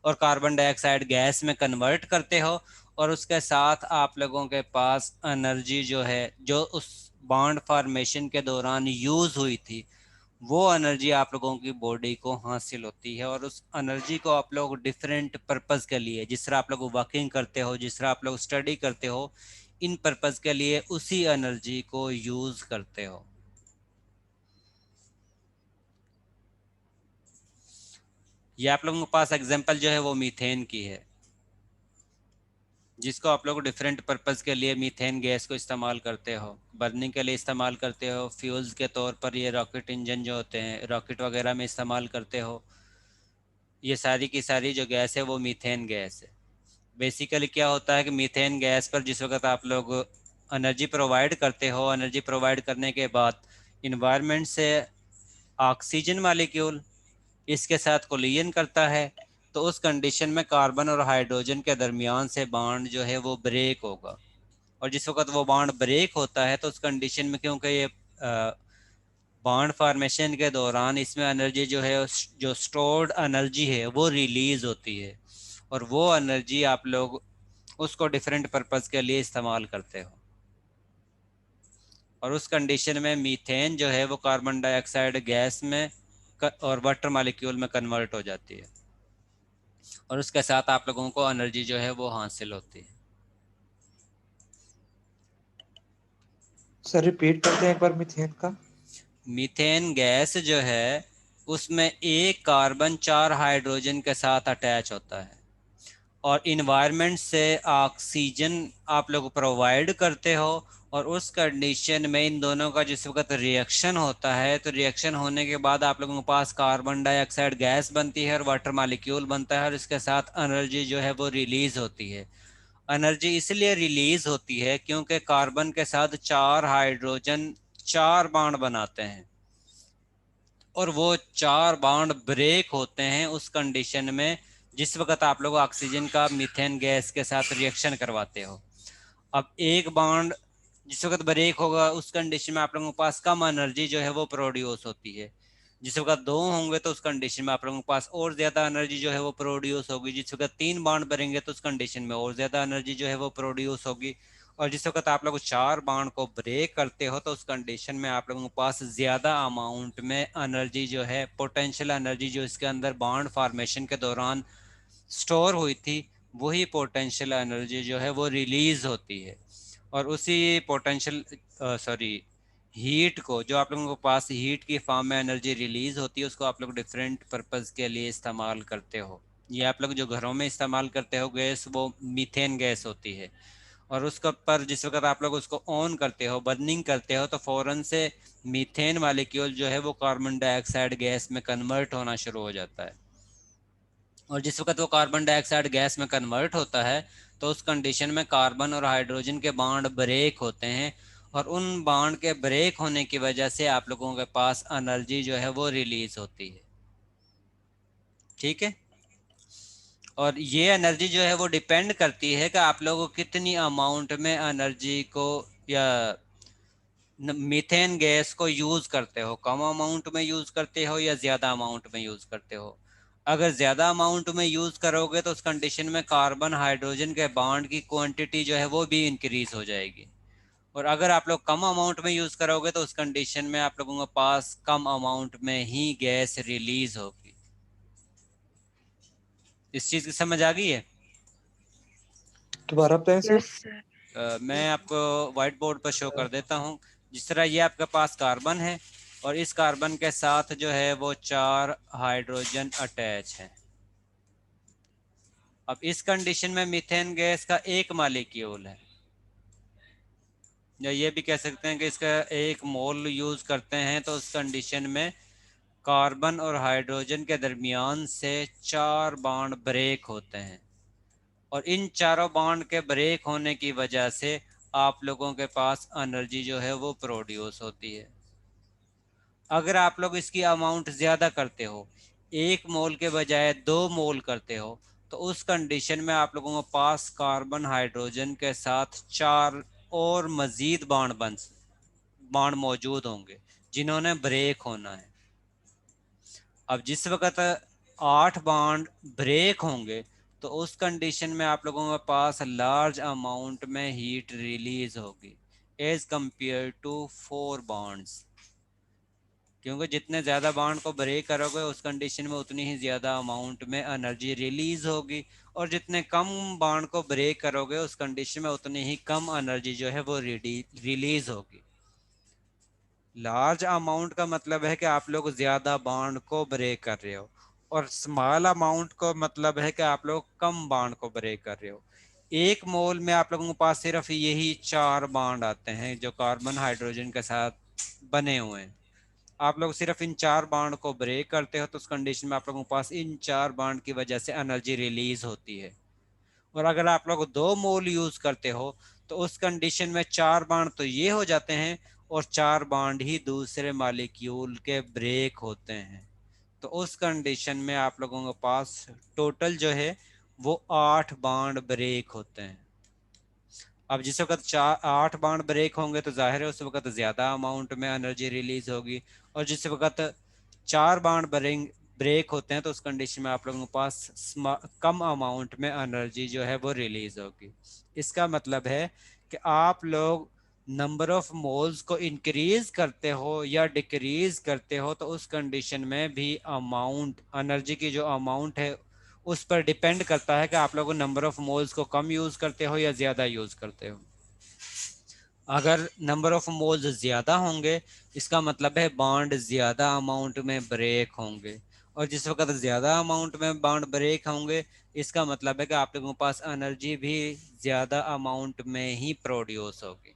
और कार्बन डाइऑक्साइड गैस में कन्वर्ट करते हो, और उसके साथ आप लोगों के पास एनर्जी जो है जो उस बॉन्ड फॉर्मेशन के दौरान यूज़ हुई थी वो एनर्जी आप लोगों की बॉडी को हासिल होती है, और उस एनर्जी को आप लोग डिफरेंट पर्पस के लिए, जिस तरह आप लोग वॉकिंग करते हो, जिस तरह आप लोग स्टडी करते हो, इन पर्पस के लिए उसी एनर्जी को यूज करते हो। ये आप लोगों के पास एग्जांपल जो है वो मीथेन की है, जिसको आप लोग डिफरेंट पर्पस के लिए मीथेन गैस को इस्तेमाल करते हो, बर्निंग के लिए इस्तेमाल करते हो, फ्यूल्स के तौर पर ये रॉकेट इंजन जो होते हैं रॉकेट वगैरह में इस्तेमाल करते हो। ये सारी की सारी जो गैस है वो मीथेन गैस है। बेसिकली क्या होता है कि मीथेन गैस पर जिस वक्त आप लोग एनर्जी प्रोवाइड करते हो, एनर्जी प्रोवाइड करने के बाद इन्वायरमेंट से ऑक्सीजन मालिक्यूल इसके साथ कोलिजन करता है, तो उस कंडीशन में कार्बन और हाइड्रोजन के दरमियान से बॉन्ड जो है वो ब्रेक होगा, और जिस वक्त वो बॉन्ड ब्रेक होता है तो उस कंडीशन में क्योंकि ये बॉन्ड फॉर्मेशन के दौरान इसमें एनर्जी जो है जो स्टोर्ड एनर्जी है वो रिलीज होती है, और वो एनर्जी आप लोग उसको डिफरेंट पर्पस के लिए इस्तेमाल करते हो, और उस कंडीशन में मीथेन जो है वो कार्बन डाइऑक्साइड गैस में और वाटर मॉलिक्यूल में कन्वर्ट हो जाती है, और उसके साथ आप लोगों को एनर्जी जो है वो हासिल होती है। सर रिपीट करते हैं एक बार मीथेन का। मीथेन गैस जो है उसमें एक कार्बन 4 हाइड्रोजन के साथ अटैच होता है, और इन्वायरमेंट से ऑक्सीजन आप लोग प्रोवाइड करते हो, और उस कंडीशन में इन दोनों का जिस वक्त रिएक्शन होता है तो रिएक्शन होने के बाद आप लोगों के पास कार्बन डाइऑक्साइड गैस बनती है और वाटर मॉलिक्यूल बनता है, और इसके साथ एनर्जी जो है वो रिलीज होती है। एनर्जी इसलिए रिलीज होती है क्योंकि कार्बन के साथ 4 हाइड्रोजन 4 बॉन्ड बनाते हैं, और वो 4 बॉन्ड ब्रेक होते हैं उस कंडीशन में जिस वक्त आप लोग ऑक्सीजन का मीथेन गैस के साथ रिएक्शन करवाते हो। अब एक बॉन्ड जिस वक्त ब्रेक होगा उस कंडीशन में आप लोगों के पास कम एनर्जी जो है वो प्रोड्यूस होती है, जिस वक्त 2 होंगे तो उस कंडीशन में आप लोगों के पास और ज्यादा एनर्जी जो है वो प्रोड्यूस होगी। जिस वक्त 3 बॉन्ड बनेंगे तो उस कंडीशन में और ज्यादा एनर्जी जो है वो प्रोड्यूस होगी। और जिस वक्त आप लोग 4 बॉन्ड को ब्रेक करते हो तो उस कंडीशन में आप लोगों के पास ज्यादा अमाउंट में एनर्जी जो है, पोटेंशियल एनर्जी जो इसके अंदर बॉन्ड फॉर्मेशन के दौरान स्टोर हुई थी, वही पोटेंशियल एनर्जी जो है वो रिलीज होती है। और उसी पोटेंशियल हीट को, जो आप लोगों के पास हीट की फॉर्म में एनर्जी रिलीज होती है, उसको आप लोग डिफरेंट पर्पस के लिए इस्तेमाल करते हो। ये आप लोग जो घरों में इस्तेमाल करते हो गैस, वो मीथेन गैस होती है। और उसके पर जिस वक्त आप लोग उसको ऑन करते हो, बर्निंग करते हो, तो फौरन से मीथेन मॉलिक्यूल जो है वो कार्बन डाइऑक्साइड गैस में कन्वर्ट होना शुरू हो जाता है। और जिस वक्त वो कार्बन डाइऑक्साइड गैस में कन्वर्ट होता है तो उस कंडीशन में कार्बन और हाइड्रोजन के बॉन्ड ब्रेक होते हैं। और उन बॉन्ड के ब्रेक होने की वजह से आप लोगों के पास एनर्जी जो है वो रिलीज होती है। ठीक है। और ये एनर्जी जो है वो डिपेंड करती है कि आप लोग कितनी अमाउंट में एनर्जी को या मीथेन गैस को यूज करते हो, कम अमाउंट में यूज करते हो या ज्यादा अमाउंट में यूज करते हो। अगर ज्यादा अमाउंट में यूज करोगे तो उस कंडीशन में कार्बन हाइड्रोजन के बॉन्ड की क्वांटिटी जो है वो भी इंक्रीज हो जाएगी। और अगर आप लोग कम अमाउंट में यूज करोगे तो उस कंडीशन में आप लोगों के पास कम अमाउंट में ही गैस रिलीज होगी। इस चीज की समझ आ गई है? दोबारा बताएं सर। मैं आपको व्हाइट बोर्ड पर शो कर देता हूँ। जिस तरह ये आपके पास कार्बन है और इस कार्बन के साथ जो है वो 4 हाइड्रोजन अटैच है। अब इस कंडीशन में मीथेन गैस का एक मॉलिक्यूल है, या ये भी कह सकते हैं कि इसका 1 मोल यूज करते हैं। तो उस कंडीशन में कार्बन और हाइड्रोजन के दरमियान से 4 बॉन्ड ब्रेक होते हैं। और इन चारों बॉन्ड के ब्रेक होने की वजह से आप लोगों के पास एनर्जी जो है वो प्रोड्यूस होती है। अगर आप लोग इसकी अमाउंट ज़्यादा करते हो, 1 मोल के बजाय 2 मोल करते हो, तो उस कंडीशन में आप लोगों के पास कार्बन हाइड्रोजन के साथ 4 और मज़ीद बॉन्ड मौजूद होंगे जिन्होंने ब्रेक होना है। अब जिस वक्त 8 बॉन्ड ब्रेक होंगे तो उस कंडीशन में आप लोगों के पास लार्ज अमाउंट में हीट रिलीज होगी एज कंपेयर टू 4 बॉन्ड्स। क्योंकि जितने ज़्यादा बॉन्ड को ब्रेक करोगे उस कंडीशन में उतनी ही ज़्यादा अमाउंट में एनर्जी रिलीज होगी। और जितने कम बॉन्ड को ब्रेक करोगे उस कंडीशन में उतनी ही कम एनर्जी जो है वो रिलीज होगी। लार्ज अमाउंट का मतलब है कि आप लोग ज़्यादा बॉन्ड को ब्रेक कर रहे हो, और स्मॉल अमाउंट को मतलब है कि आप लोग कम बॉन्ड को ब्रेक कर रहे हो। 1 मोल में आप लोगों के पास सिर्फ यही 4 बॉन्ड आते हैं जो कार्बन हाइड्रोजन के साथ बने हुए हैं। आप लोग सिर्फ इन 4 बॉन्ड को ब्रेक करते हो तो उस कंडीशन में आप लोगों के पास इन 4 बॉन्ड की वजह से एनर्जी रिलीज होती है। और अगर आप लोग 2 मोल यूज करते हो तो उस कंडीशन में 4 बॉन्ड तो ये हो जाते हैं और 4 बॉन्ड ही दूसरे मॉलिक्यूल के ब्रेक होते हैं। तो उस कंडीशन में आप लोगों के पास टोटल जो है वो 8 बॉन्ड ब्रेक होते हैं। अब जिस वक्त 8 बॉन्ड ब्रेक होंगे तो जाहिर है उस वक्त ज़्यादा अमाउंट में एनर्जी रिलीज होगी। और जिस वक्त 4 बॉन्ड ब्रेक होते हैं तो उस कंडीशन में आप लोगों के पास कम अमाउंट में एनर्जी जो है वो रिलीज होगी। इसका मतलब है कि आप लोग नंबर ऑफ मोल्स को इंक्रीज करते हो या डिक्रीज करते हो तो उस कंडीशन में भी अमाउंट, एनर्जी की जो अमाउंट है उस पर डिपेंड करता है कि आप लोग नंबर ऑफ मोल्स को कम यूज करते हो या ज़्यादा यूज करते हो। अगर नंबर ऑफ मोल्स ज़्यादा होंगे इसका मतलब है बॉन्ड ज़्यादा अमाउंट में ब्रेक होंगे, और जिस वक्त ज़्यादा अमाउंट में बॉन्ड ब्रेक होंगे इसका मतलब है कि आप लोगों के पास एनर्जी भी ज़्यादा अमाउंट में ही प्रोड्यूस होगी।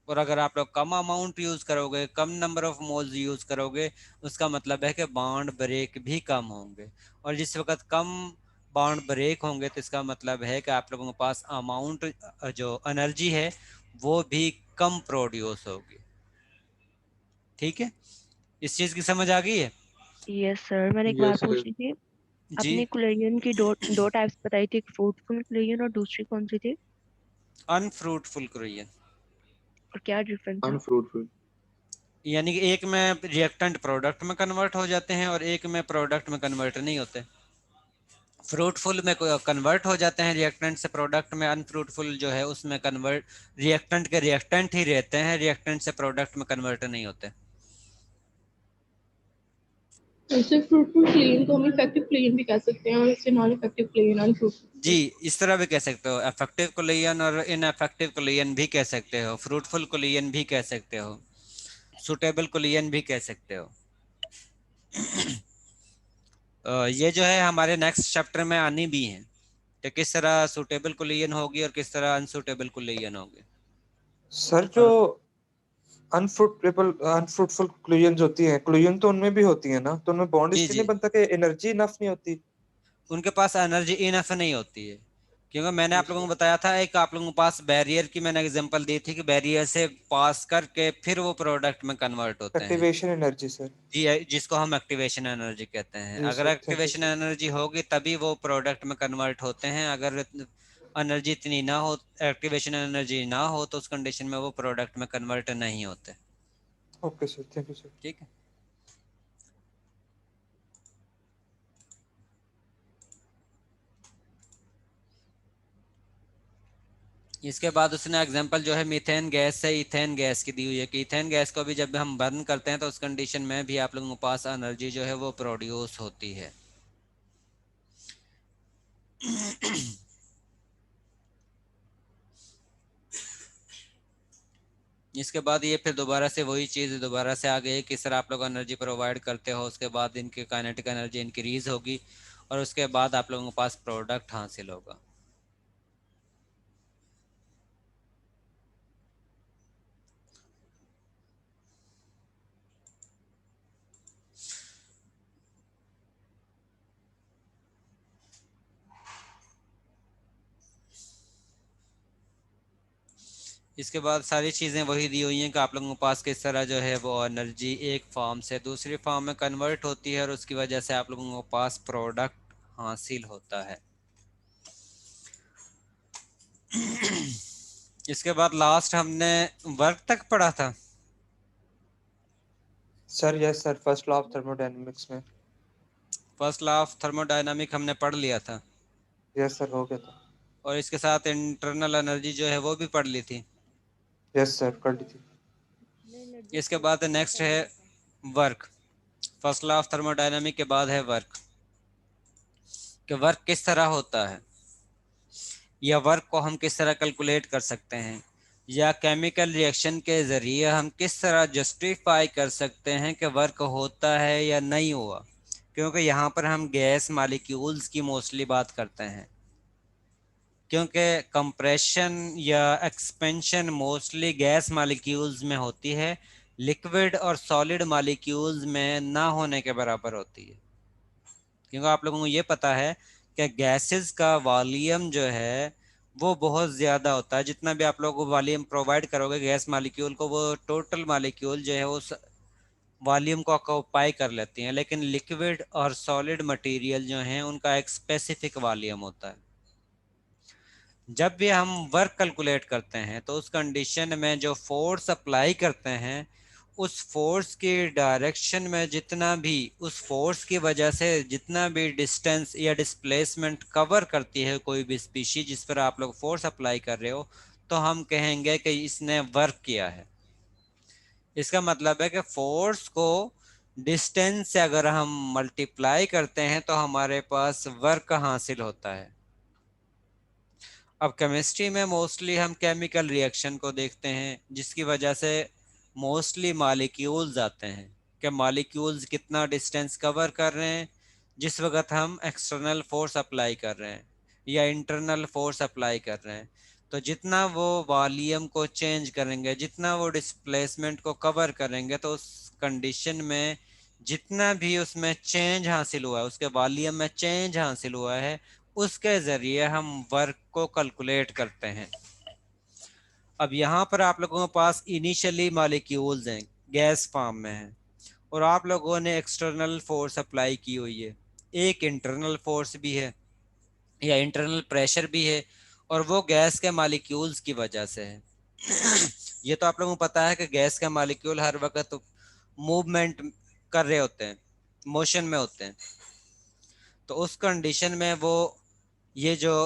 और अगर आप लोग कम अमाउंट यूज़ करोगे, कम नंबर ऑफ मोल्स यूज़ करोगे, उसका मतलब है कि बॉन्ड ब्रेक भी कम होंगे। और जिस वक्त कम बॉन्ड ब्रेक होंगे तो इसका मतलब है कि आप लोगों के पास अमाउंट जो एनर्जी है वो भी कम प्रोड्यूस होगी। ठीक है, इस चीज़ की समझ आ गई है? यस सर, मैंने एक बात पूछनी थी। जी, आपने कुलेरियन की दो टाइप्स बताई थी, एक फ्रूटफुल कुलेरियन और दूसरी कौन सी थी? अनफ्रूटफुल कुरियन। और क्या डिफरेंस है? अनफ्रूटफुल। यानी कि एक में रिएक्टेंट प्रोडक्ट में कन्वर्ट हो जाते हैं और एक में प्रोडक्ट में कन्वर्ट नहीं होते। फ्रूटफुल में कन्वर्ट हो जाते हैं रिएक्टेंट से प्रोडक्ट में, अनफ्रूटफुल जो है उसमें कन्वर्ट रिएक्टेंट के रिएक्टेंट ही रहते हैं, रिएक्टेंट से प्रोडक्ट में कन्वर्ट नहीं होते। वैसे फ्रूटफुल क्लीन को हम इफेक्टिव क्लीन भी कह सकते हैं और इससे नॉन इफेक्टिव क्लीन अनफ्रूटफुल। जी, इस तरह भी कह सकते हो, इफेक्टिव कोलियन और इनइफेक्टिव कोलियन भी कह सकते हो, फ्रूटफुल कोलियन भी कह सकते हो, सुटेबल कोलियन भी कह सकते हो। ये जो है हमारे नेक्स्ट चैप्टर में आनी भी है कि किस तरह सुटेबल कोलियन होगी और किस तरह अनसुटेबल कोलियन होगी। सर जो अनफ्रूटफुल क्लूजन्स होती हैं, क्लूजन तो उनमें भी होती है ना, तो उनमें बॉन्ड जी इसलिए जी, नहीं बनता कि एनर्जी इनफ नहीं होती। उनके पास एनर्जी इनफ नहीं होती है, क्योंकि मैंने आप लोगों को बताया था, एक आप लोगों के पास बैरियर की मैंने एग्जांपल दी थी कि बैरियर से पास करके फिर वो प्रोडक्ट में कन्वर्ट होते हैं। Activation energy sir. जी, जिसको हम एक्टिवेशन एनर्जी कहते हैं। जी अगर sir, thank you activation sir. Energy होगी तभी वो प्रोडक्ट में कन्वर्ट होते हैं, अगर एनर्जी इतनी ना हो, एक्टिवेशन एनर्जी ना हो, तो उस कंडीशन में वो प्रोडक्ट में कन्वर्ट नहीं होते। Okay sir, thank you sir. ठीक है। इसके बाद उसने एग्जांपल जो है मीथेन गैस से इथेन गैस की दी हुई है कि इथेन गैस को भी जब हम बर्न करते हैं तो उस कंडीशन में भी आप लोगों के पास एनर्जी जो है वो प्रोड्यूस होती है। इसके बाद ये फिर दोबारा से वही चीज़ दोबारा से आ गई, किस तरह आप लोग एनर्जी प्रोवाइड करते हो, उसके बाद इनकी काइनेटिक एनर्जी इंक्रीज होगी और उसके बाद आप लोगों के पास प्रोडक्ट हासिल होगा। इसके बाद सारी चीज़ें वही दी हुई हैं कि आप लोगों के पास किस तरह जो है वो एनर्जी एक फॉर्म से दूसरी फॉर्म में कन्वर्ट होती है और उसकी वजह से आप लोगों के पास प्रोडक्ट हासिल होता है। इसके बाद लास्ट हमने वर्क तक पढ़ा था। Sir yes sir, first law of thermodynamics में। फर्स्ट लॉ ऑफ थर्मोडायनामिक हमने पढ़ लिया था। यस सर, हो गया था। और इसके साथ इंटरनल एनर्जी जो है वो भी पढ़ ली थी। यस सर, कर ली थी। इसके बाद नेक्स्ट है work. First law of thermodynamic के बाद है वर्क, कि वर्क किस तरह होता है या वर्क को हम किस तरह कैलकुलेट कर सकते हैं, या केमिकल रिएक्शन के ज़रिए हम किस तरह जस्टिफाई कर सकते हैं कि वर्क होता है या नहीं हुआ, क्योंकि यहाँ पर हम गैस मालिक्यूल्स की मोस्टली बात करते हैं, क्योंकि कंप्रेशन या एक्सपेंशन मोस्टली गैस मालिक्यूल्स में होती है, लिक्विड और सॉलिड मालिक्यूल्स में ना होने के बराबर होती है। क्योंकि आप लोगों को ये पता है कि गैसेस का वॉल्यूम जो है वो बहुत ज़्यादा होता है, जितना भी आप लोग को वॉल्यूम प्रोवाइड करोगे गैस मालिक्यूल को, वो टोटल मालिक्यूल जो है उस वॉल्यूम को ऑक्यूपाई कर लेती हैं, लेकिन लिक्विड और सॉलिड मटेरियल जो हैं उनका एक स्पेसिफिक वॉल्यूम होता है। जब भी हम वर्क कैलकुलेट करते हैं तो उस कंडीशन में जो फोर्स अप्लाई करते हैं, उस फोर्स की डायरेक्शन में जितना भी, उस फोर्स की वजह से जितना भी डिस्टेंस या डिस्प्लेसमेंट कवर करती है कोई भी स्पीशीज जिस पर आप लोग फोर्स अप्लाई कर रहे हो, तो हम कहेंगे कि इसने वर्क किया है। इसका मतलब है कि फोर्स को डिस्टेंस से अगर हम मल्टीप्लाई करते हैं तो हमारे पास वर्क हासिल होता है। अब केमिस्ट्री में मोस्टली हम केमिकल रिएक्शन को देखते हैं, जिसकी वजह से मोस्टली मॉलिक्यूल्स आते हैं कि मॉलिक्यूल्स कितना डिस्टेंस कवर कर रहे हैं जिस वक्त हम एक्सटर्नल फोर्स अप्लाई कर रहे हैं या इंटरनल फोर्स अप्लाई कर रहे हैं। तो जितना वो वॉल्यूम को चेंज करेंगे, जितना वो डिस्प्लेसमेंट को कवर करेंगे, तो उस कंडीशन में जितना भी उसमें चेंज हासिल हुआ है, उसके वॉल्यूम में चेंज हासिल हुआ है, उसके ज़रिए हम वर्क को कैलकुलेट करते हैं। अब यहाँ पर आप लोगों के पास इनिशियली मॉलिक्यूल्स हैं, गैस फॉर्म में हैं, और आप लोगों ने एक्सटर्नल फोर्स अप्लाई की हुई है, एक इंटरनल फोर्स भी है या इंटरनल प्रेशर भी है, और वो गैस के मॉलिक्यूल्स की वजह से है। ये तो आप लोगों को पता है कि गैस का मॉलिक्यूल हर वक्त मूवमेंट कर रहे होते हैं, मोशन में होते हैं, तो उस कंडीशन में वो ये जो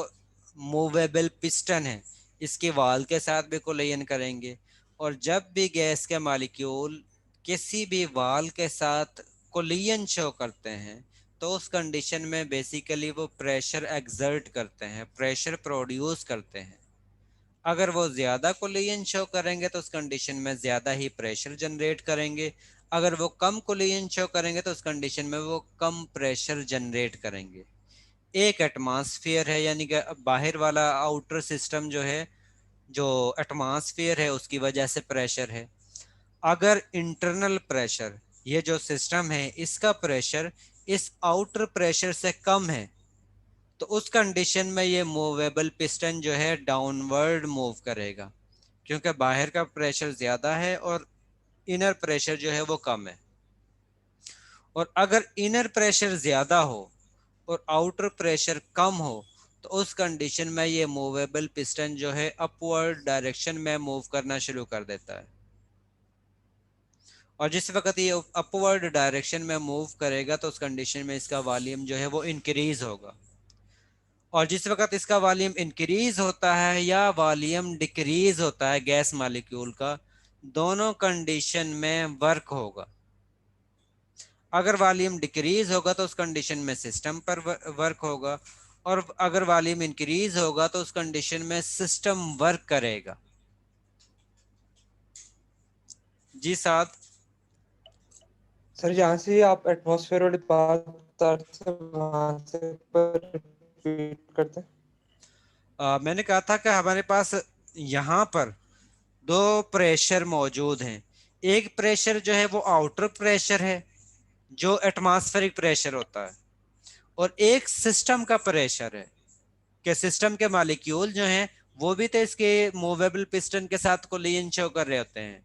मूवेबल पिस्टन है इसके वाल के साथ भी कोलिजन करेंगे। और जब भी गैस के मॉलिक्यूल किसी भी वाल के साथ कोलिजन शो करते हैं तो उस कंडीशन में बेसिकली वो प्रेशर एक्सर्ट करते हैं, प्रेशर प्रोड्यूस करते हैं। अगर वो ज़्यादा कोलिजन शो करेंगे तो उस कंडीशन में ज़्यादा ही प्रेशर जनरेट करेंगे, अगर वो कम कोलिजन शो करेंगे तो उस कंडीशन में वो कम प्रेशर जनरेट करेंगे। एक एटमॉस्फेयर है, यानी कि बाहर वाला आउटर सिस्टम जो है, जो एटमॉस्फेयर है उसकी वजह से प्रेशर है। अगर इंटरनल प्रेशर, ये जो सिस्टम है इसका प्रेशर इस आउटर प्रेशर से कम है, तो उस कंडीशन में ये मूवेबल पिस्टन जो है डाउनवर्ड मूव करेगा, क्योंकि बाहर का प्रेशर ज़्यादा है और इनर प्रेशर जो है वो कम है। और अगर इनर प्रेशर ज़्यादा हो और आउटर प्रेशर कम हो तो उस कंडीशन में ये मूवेबल पिस्टन जो है अपवर्ड डायरेक्शन में मूव करना शुरू कर देता है। और जिस वक्त ये अपवर्ड डायरेक्शन में मूव करेगा तो उस कंडीशन में इसका वॉल्यूम जो है वो इंक्रीज होगा। और जिस वक्त इसका वॉल्यूम इंक्रीज होता है या वॉल्यूम डिक्रीज होता है गैस मॉलिक्यूल का, दोनों कंडीशन में वर्क होगा। अगर वॉल्यूम डिक्रीज होगा तो उस कंडीशन में सिस्टम पर वर्क होगा, और अगर वॉल्यूम इंक्रीज होगा तो उस कंडीशन में सिस्टम वर्क करेगा। जी साथ सर जहाँ से आप एटमॉस्फेयर वाली बात बता रहे थे वहाँ से पर रिपीट करते हैं। मैंने कहा था कि हमारे पास यहाँ पर दो प्रेशर मौजूद हैं। एक प्रेशर जो है वो आउटर प्रेशर है जो एटमॉस्फेरिक प्रेशर होता है, और एक सिस्टम का प्रेशर है कि सिस्टम के मॉलिक्यूल जो हैं वो भी तो इसके मूवेबल पिस्टन के साथ कोलिजन शो कर रहे होते हैं,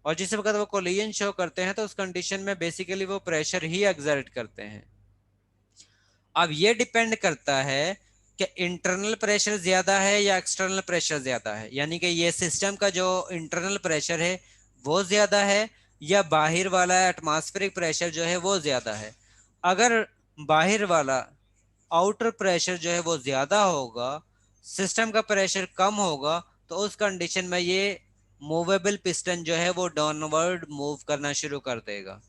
और जिस वक्त वो कोलिजन शो करते हैं तो उस कंडीशन में बेसिकली वो प्रेशर ही एक्सर्ट करते हैं। अब ये डिपेंड करता है कि इंटरनल प्रेशर ज्यादा है या एक्सटर्नल प्रेशर ज्यादा है, यानी कि ये सिस्टम का जो इंटरनल प्रेशर है वो ज्यादा है या बाहर वाला एटमॉस्फेरिक प्रेशर जो है वो ज्यादा है। अगर बाहर वाला आउटर प्रेशर जो है वो ज्यादा होगा, सिस्टम का प्रेशर कम होगा, तो उस कंडीशन में ये मूवेबल पिस्टन जो है वो डाउनवर्ड मूव करना शुरू कर देगा,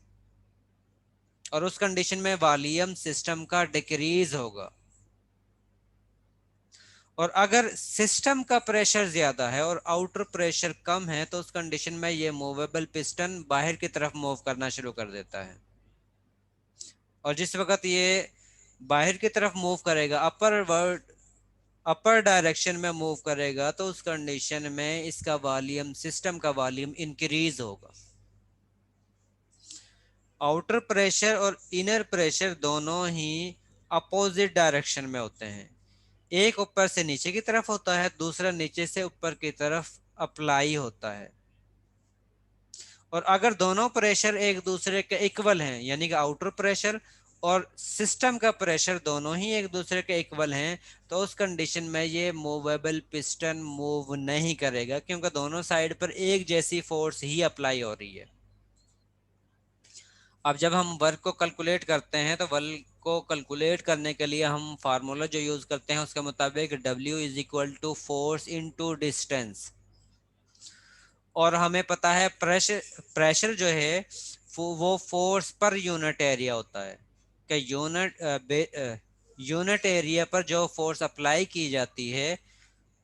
और उस कंडीशन में वॉल्यूम सिस्टम का डिक्रीज होगा। और अगर सिस्टम का प्रेशर ज्यादा है और आउटर प्रेशर कम है तो उस कंडीशन में ये मूवेबल पिस्टन बाहर की तरफ मूव करना शुरू कर देता है। और जिस वक्त ये बाहर की तरफ मूव करेगा, अपर डायरेक्शन में मूव करेगा, तो उस कंडीशन में इसका वॉल्यूम, सिस्टम का वॉल्यूम इंक्रीज होगा। आउटर प्रेशर और इनर प्रेशर दोनों ही अपोजिट डायरेक्शन में होते हैं। एक ऊपर से नीचे की तरफ होता है, दूसरा नीचे से ऊपर की तरफ अप्लाई होता है। और अगर दोनों प्रेशर एक दूसरे के इक्वल हैं, यानी कि आउटर प्रेशर और सिस्टम का प्रेशर दोनों ही एक दूसरे के इक्वल हैं, तो उस कंडीशन में ये मूवेबल पिस्टन मूव नहीं करेगा, क्योंकि दोनों साइड पर एक जैसी फोर्स ही अप्लाई हो रही है। अब जब हम वर्क को कैलकुलेट करते हैं तो वर्क को कैलकुलेट करने के लिए हम फार्मूला जो यूज करते हैं उसके मुताबिक W is equal to force into distance, और हमें पता है प्रेशर जो है वो फोर्स पर यूनिट एरिया होता है, कि यूनिट एरिया पर जो फोर्स अप्लाई की जाती है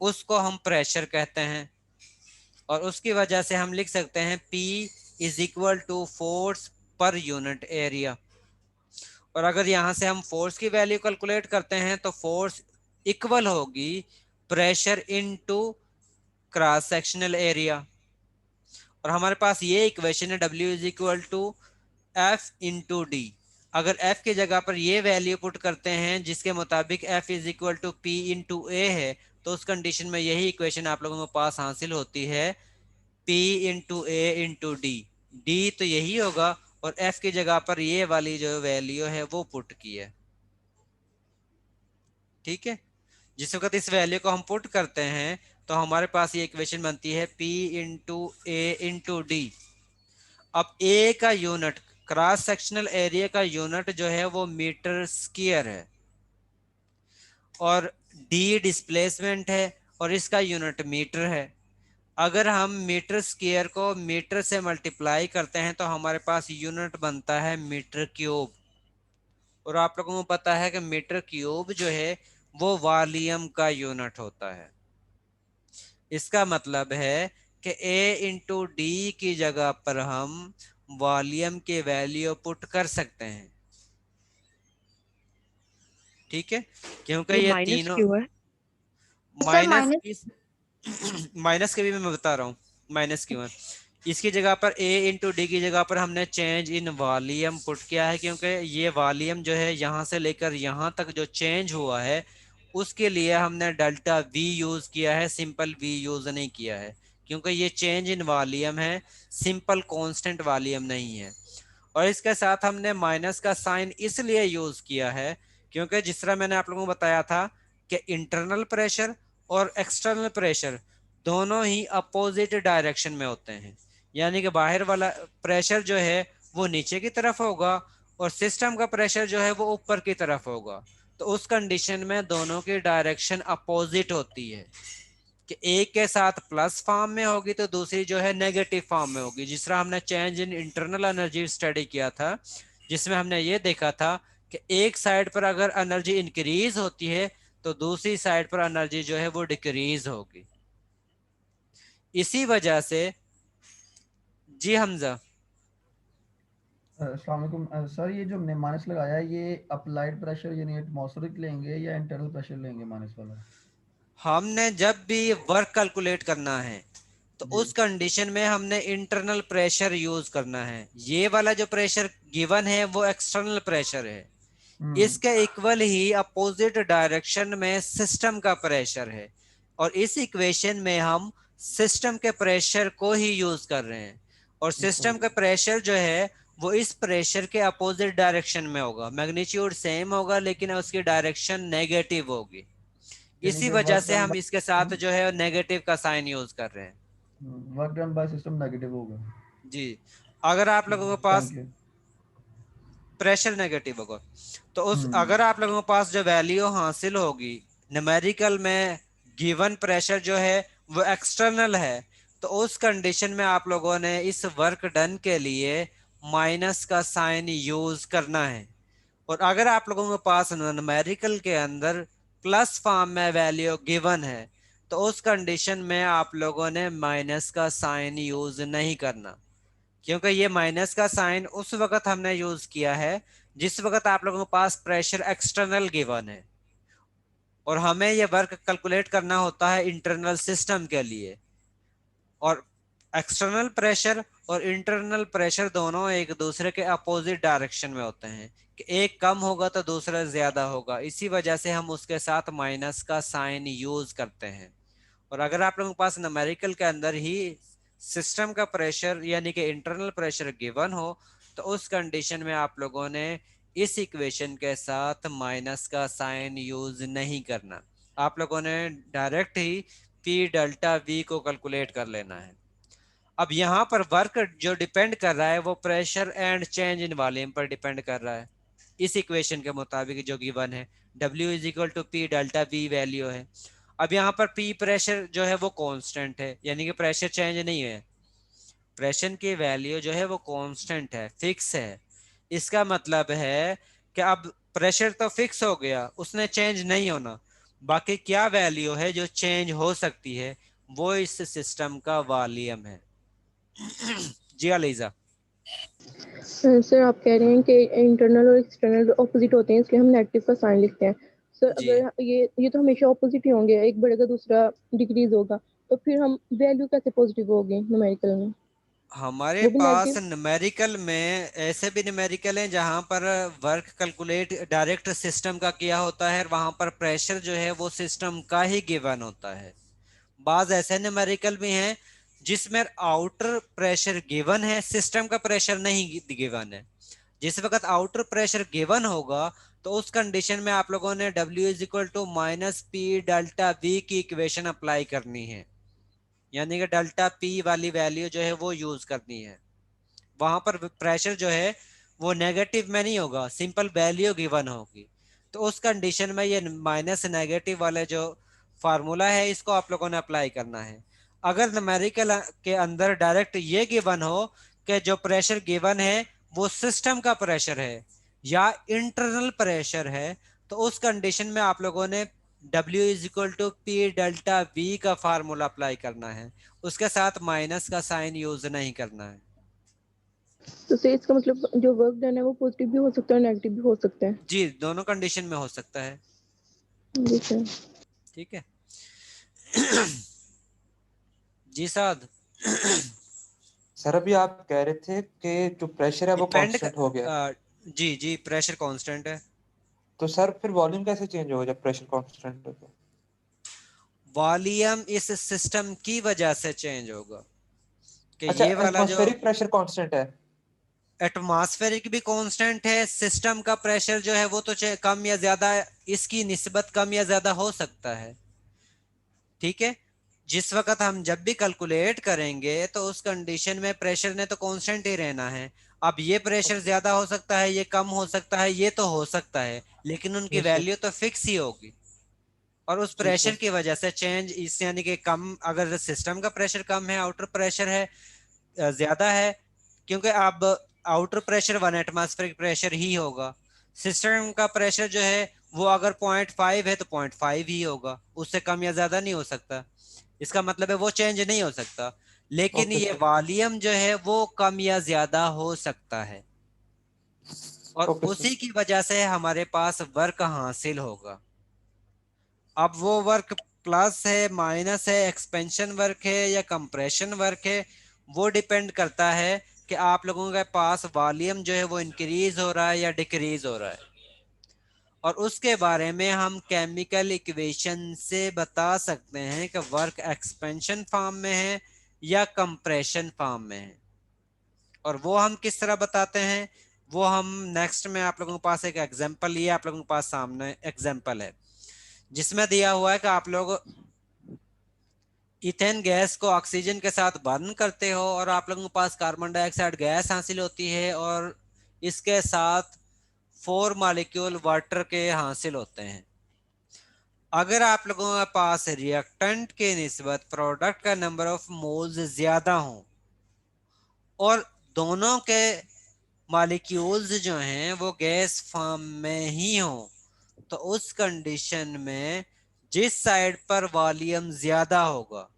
उसको हम प्रेशर कहते हैं। और उसकी वजह से हम लिख सकते हैं P is equal to force per unit area. और अगर यहाँ से हम फोर्स की वैल्यू कैलकुलेट करते हैं तो फोर्स इक्वल होगी pressure into cross sectional area. और हमारे पास ये इक्वेशन है W is equal to F into D. अगर F की जगह पर ये वैल्यू पुट करते हैं जिसके मुताबिक F is equal to P into A है, तो उस कंडीशन में यही इक्वेशन आप लोगों के पास हासिल होती है, P into A into D. D तो यही होगा और F की जगह पर ये वाली जो वैल्यू है वो पुट की है। ठीक है, जिस वक्त इस वैल्यू को हम पुट करते हैं तो हमारे पास ये इक्वेशन बनती है P into A into D. अब ए का यूनिट, क्रॉस सेक्शनल एरिया का यूनिट जो है वो मीटर स्क्वायर है, और डी डिस्प्लेसमेंट है और इसका यूनिट मीटर है। अगर हम मीटर स्क्वायर को मीटर से मल्टीप्लाई करते हैं तो हमारे पास यूनिट बनता है मीटर क्यूब, और आप लोगों को पता है कि मीटर क्यूब जो है वो वॉल्यूम का यूनिट होता है। इसका मतलब है कि A इंटू डी की जगह पर हम वॉल्यूम के वैल्यू पुट कर सकते हैं, ठीक है, क्योंकि ये माइनस तीनों क्यों है? माइनस माइनस के भी मैं बता रहा हूँ माइनस क्यों है। इसकी जगह पर A इंटू डी की जगह पर हमने चेंज इन वॉल्यूम पुट किया है, क्योंकि ये वॉल्यूम जो है यहाँ से लेकर यहाँ तक जो चेंज हुआ है उसके लिए हमने डेल्टा V यूज किया है, सिंपल V यूज नहीं किया है, क्योंकि ये चेंज इन वॉल्यूम है, सिंपल कांस्टेंट वॉल्यूम नहीं है। और इसके साथ हमने माइनस का साइन इसलिए यूज किया है क्योंकि जिस तरह मैंने आप लोगों को बताया था कि इंटरनल प्रेशर और एक्सटर्नल प्रेशर दोनों ही अपोजिट डायरेक्शन में होते हैं, यानी कि बाहर वाला प्रेशर जो है वो नीचे की तरफ होगा और सिस्टम का प्रेशर जो है वो ऊपर की तरफ होगा। तो उस कंडीशन में दोनों की डायरेक्शन अपोजिट होती है कि एक के साथ प्लस फॉर्म में होगी तो दूसरी जो है नेगेटिव फॉर्म में होगी। जिस तरह हमने change in internal energy study किया था, जिसमें हमने ये देखा था कि एक साइड पर अगर एनर्जी इंक्रीज होती है तो दूसरी साइड पर एनर्जी जो है वो डिक्रीज होगी। इसी वजह से जी हमजा। अस्सलाम वालेकुम सर, ये जो हमने माइनस लगाया है ये अप्लाइड प्रेशर यानी एटमॉस्फेरिक लेंगे या इंटरनल प्रेशर लेंगे माइनस वाला? हमने जब भी वर्क कैलकुलेट करना है तो उस कंडीशन में हमने इंटरनल प्रेशर यूज करना है। ये वाला जो प्रेशर गिवन है वो एक्सटर्नल प्रेशर है, इसके इक्वल ही अपोजिट डायरेक्शन में सिस्टम का प्रेशर है, और इस इक्वेशन में हम सिस्टम के प्रेशर को ही यूज कर रहे हैं, और सिस्टम का प्रेशर जो है वो इस प्रेशर के अपोजिट डायरेक्शन में होगा। मैग्नीट्यूड सेम होगा लेकिन उसकी डायरेक्शन नेगेटिव होगी। इसी वजह से हम इसके साथ जो है नेगेटिव का साइन यूज कर रहे हैं। Work done by system negative होगा जी। अगर आप लोगों के पास प्रेशर नेगेटिव होगा तो उस अगर आप लोगों के पास जो वैल्यू हासिल होगी न्यूमेरिकल में गिवन प्रेशर जो है वो एक्सटर्नल है, तो उस कंडीशन में आप लोगों ने इस वर्क डन के लिए माइनस का साइन यूज करना है। और अगर आप लोगों के पास न्यूमेरिकल के अंदर प्लस फॉर्म में वैल्यू गिवन है तो उस कंडीशन में आप लोगों ने माइनस का साइन यूज नहीं करना, क्योंकि ये माइनस का साइन उस वक्त हमने यूज किया है जिस वक्त आप लोगों के पास प्रेशर एक्सटर्नल गिवन है और हमें ये वर्क कैलकुलेट करना होता है इंटरनल सिस्टम के लिए। और एक्सटर्नल प्रेशर और इंटरनल प्रेशर दोनों एक दूसरे के अपोजिट डायरेक्शन में होते हैं कि एक कम होगा तो दूसरा ज्यादा होगा, इसी वजह से हम उसके साथ माइनस का साइन यूज करते हैं। और अगर आप लोगों के पास न्यूमेरिकल के अंदर ही सिस्टम का प्रेशर यानी कि इंटरनल प्रेशर गिवन हो तो उस कंडीशन में आप लोगों ने इस इक्वेशन के साथ माइनस का साइन यूज नहीं करना, आप लोगों ने direct he P delta we को कैलकुलेट कर लेना है। अब यहाँ पर वर्क जो डिपेंड कर रहा है वो pressure and change in volume पर डिपेंड कर रहा है इस इक्वेशन के मुताबिक जो गिवन है। W is equal to P delta V value है। अब यहाँ पर P प्रेशर जो है वो कांस्टेंट है, यानी कि प्रेशर चेंज नहीं है, प्रेशर की वैल्यू जो है वो कांस्टेंट है, फिक्स है। इसका मतलब है कि अब प्रेशर तो फिक्स हो गया, उसने चेंज नहीं होना, बाकी क्या वैल्यू है जो चेंज हो सकती है वो इस सिस्टम का वॉल्यूम है। जी अलीजा। सर आप कह रहे हैं कि इंटरनल और एक्सटर्नल ऑपोजिट होते हैं इसलिए हम नेगेटिव का साइन लिखते हैं। सर अगर ये तो हमेशा ऑपोजिट ही होंगे, एक बढ़ेगा दूसरा डिक्रीज होगा, तो फिर हम वैल्यू कैसे पॉजिटिव होगी न्यूमेरिकल में? हमारे पास न्यूमेरिकल में ऐसे भी न्यूमेरिकल हैं जहां पर वर्क कैलकुलेट डायरेक्ट सिस्टम का किया होता है, वहां पर प्रेशर जो है वो सिस्टम का ही गिवन होता है। बाज ऐसे न्यूमेरिकल भी हैं जिसमें आउटर प्रेशर गिवन है, सिस्टम का प्रेशर नहीं गिवन है। जिस वक्त आउटर प्रेशर गिवन होगा तो उस कंडीशन में आप लोगों ने W is equal to minus P delta V की इक्वेशन अप्लाई करनी है, यानी कि डेल्टा P वाली वैल्यू जो है वो यूज करनी है। वहां पर प्रेशर जो है वो नेगेटिव में नहीं होगा, सिंपल वैल्यू गिवन होगी। तो उस कंडीशन में ये माइनस नेगेटिव वाले जो फार्मूला है इसको आप लोगों ने अप्लाई करना है। अगर न्यूमेरिकल के अंदर डायरेक्ट ये गिवन हो कि जो प्रेशर गिवन है वो सिस्टम का प्रेशर है या इंटरनल प्रेशर है, तो उस कंडीशन में आप लोगों ने W is equal to P delta V का फार्मूला अप्लाई करना है, उसके साथ माइनस का साइन यूज नहीं करना है। तो से इसका मतलब जो वर्क डन है वो पॉजिटिव भी हो सकता है और नेगेटिव भी हो सकता है। जी, दोनों कंडीशन में हो सकता है। जी सर। ठीक है। जी साद। सर अभी आप कह रहे थे कि जो प्रेशर है वो कांस्टेंट हो गया। जी जी, प्रेशर कांस्टेंट है। तो सर फिर वॉल्यूम कैसे चेंज होगा जब प्रेशर कांस्टेंट होगा? वॉल्यूम इस सिस्टम की वजह से चेंज होगा कि अच्छा, ये वाला जो एटमॉस्फेरिक प्रेशर कांस्टेंट है। एटमॉस्फेरिक भी कांस्टेंट है, सिस्टम का प्रेशर जो है वो तो कम या ज्यादा, इसकी निस्बत कम या ज्यादा हो सकता है। ठीक है, जिस वक्त हम जब भी कैलकुलेट करेंगे तो उस कंडीशन में प्रेशर ने तो कांस्टेंट ही रहना है। अब ये प्रेशर ज्यादा हो सकता है, ये कम हो सकता है, ये तो हो सकता है, लेकिन उनकी वैल्यू तो फिक्स ही होगी। और उस प्रेशर की वजह से चेंज इस यानी कि कम, अगर सिस्टम का प्रेशर कम है, आउटर प्रेशर है ज्यादा है, क्योंकि अब आउटर प्रेशर 1 एटमॉस्फेरिक प्रेशर ही होगा। सिस्टम का प्रेशर जो है वो अगर 0.5 है तो 0.5 ही होगा, उससे कम या ज्यादा नहीं हो सकता। इसका मतलब है वो चेंज नहीं हो सकता। लेकिन ये वॉल्यूम जो है वो कम या ज्यादा हो सकता है, और उसी की वजह से हमारे पास वर्क हासिल होगा। अब वो वर्क प्लस है, माइनस है, एक्सपेंशन वर्क है या कंप्रेशन वर्क है, वो डिपेंड करता है कि आप लोगों के पास वॉल्यूम जो है वो इंक्रीज हो रहा है या डिक्रीज हो रहा है। और उसके बारे में हम केमिकल इक्वेशन से बता सकते हैं कि वर्क एक्सपेंशन फॉर्म में है या कंप्रेशन फॉर्म में है। और वो हम किस तरह बताते हैं, वो हम नेक्स्ट में आप लोगों के पास एक एग्जांपल, ये आप लोगों के पास सामने एग्जांपल है जिसमें दिया हुआ है कि आप लोग इथेन गैस को ऑक्सीजन के साथ बर्न करते हो और आप लोगों के पास कार्बन डाइऑक्साइड गैस हासिल होती है, और इसके साथ 4 मॉलिक्यूल वाटर के हासिल होते हैं। अगर आप लोगों के पास रिएक्टेंट के निस्बत प्रोडक्ट का नंबर ऑफ मोल्स ज्यादा हो और दोनों के मॉलिक्यूल्स जो हैं वो गैस फॉर्म में ही हो, तो उस कंडीशन में जिस साइड पर वॉल्यूम ज्यादा होगा,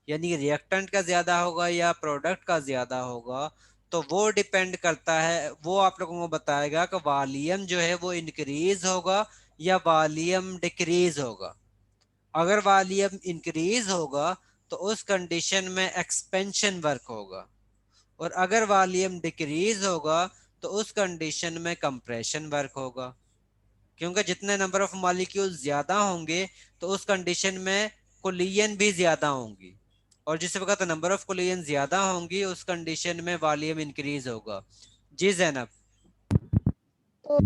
यानी रिएक्टेंट का ज्यादा होगा या प्रोडक्ट का ज्यादा होगा, तो वो डिपेंड करता है, वो आप लोगों को बताएगा कि वॉल्यूम जो है वो इंक्रीज होगा या वॉल्यूम डिक्रीज होगा। अगर वॉल्यूम इंक्रीज होगा तो उस कंडीशन में एक्सपेंशन वर्क होगा, और अगर वॉल्यूम डिक्रीज होगा तो उस कंडीशन में कंप्रेशन वर्क होगा। क्योंकि जितने नंबर ऑफ मॉलिक्यूल ज्यादा होंगे तो उस कंडीशन में कोलिजन भी ज्यादा होंगी, और जिस वक्त नंबर ऑफ कोलिजन ज्यादा होंगी उस कंडीशन में वॉल्यूम इंक्रीज होगा। जी जैनब। तो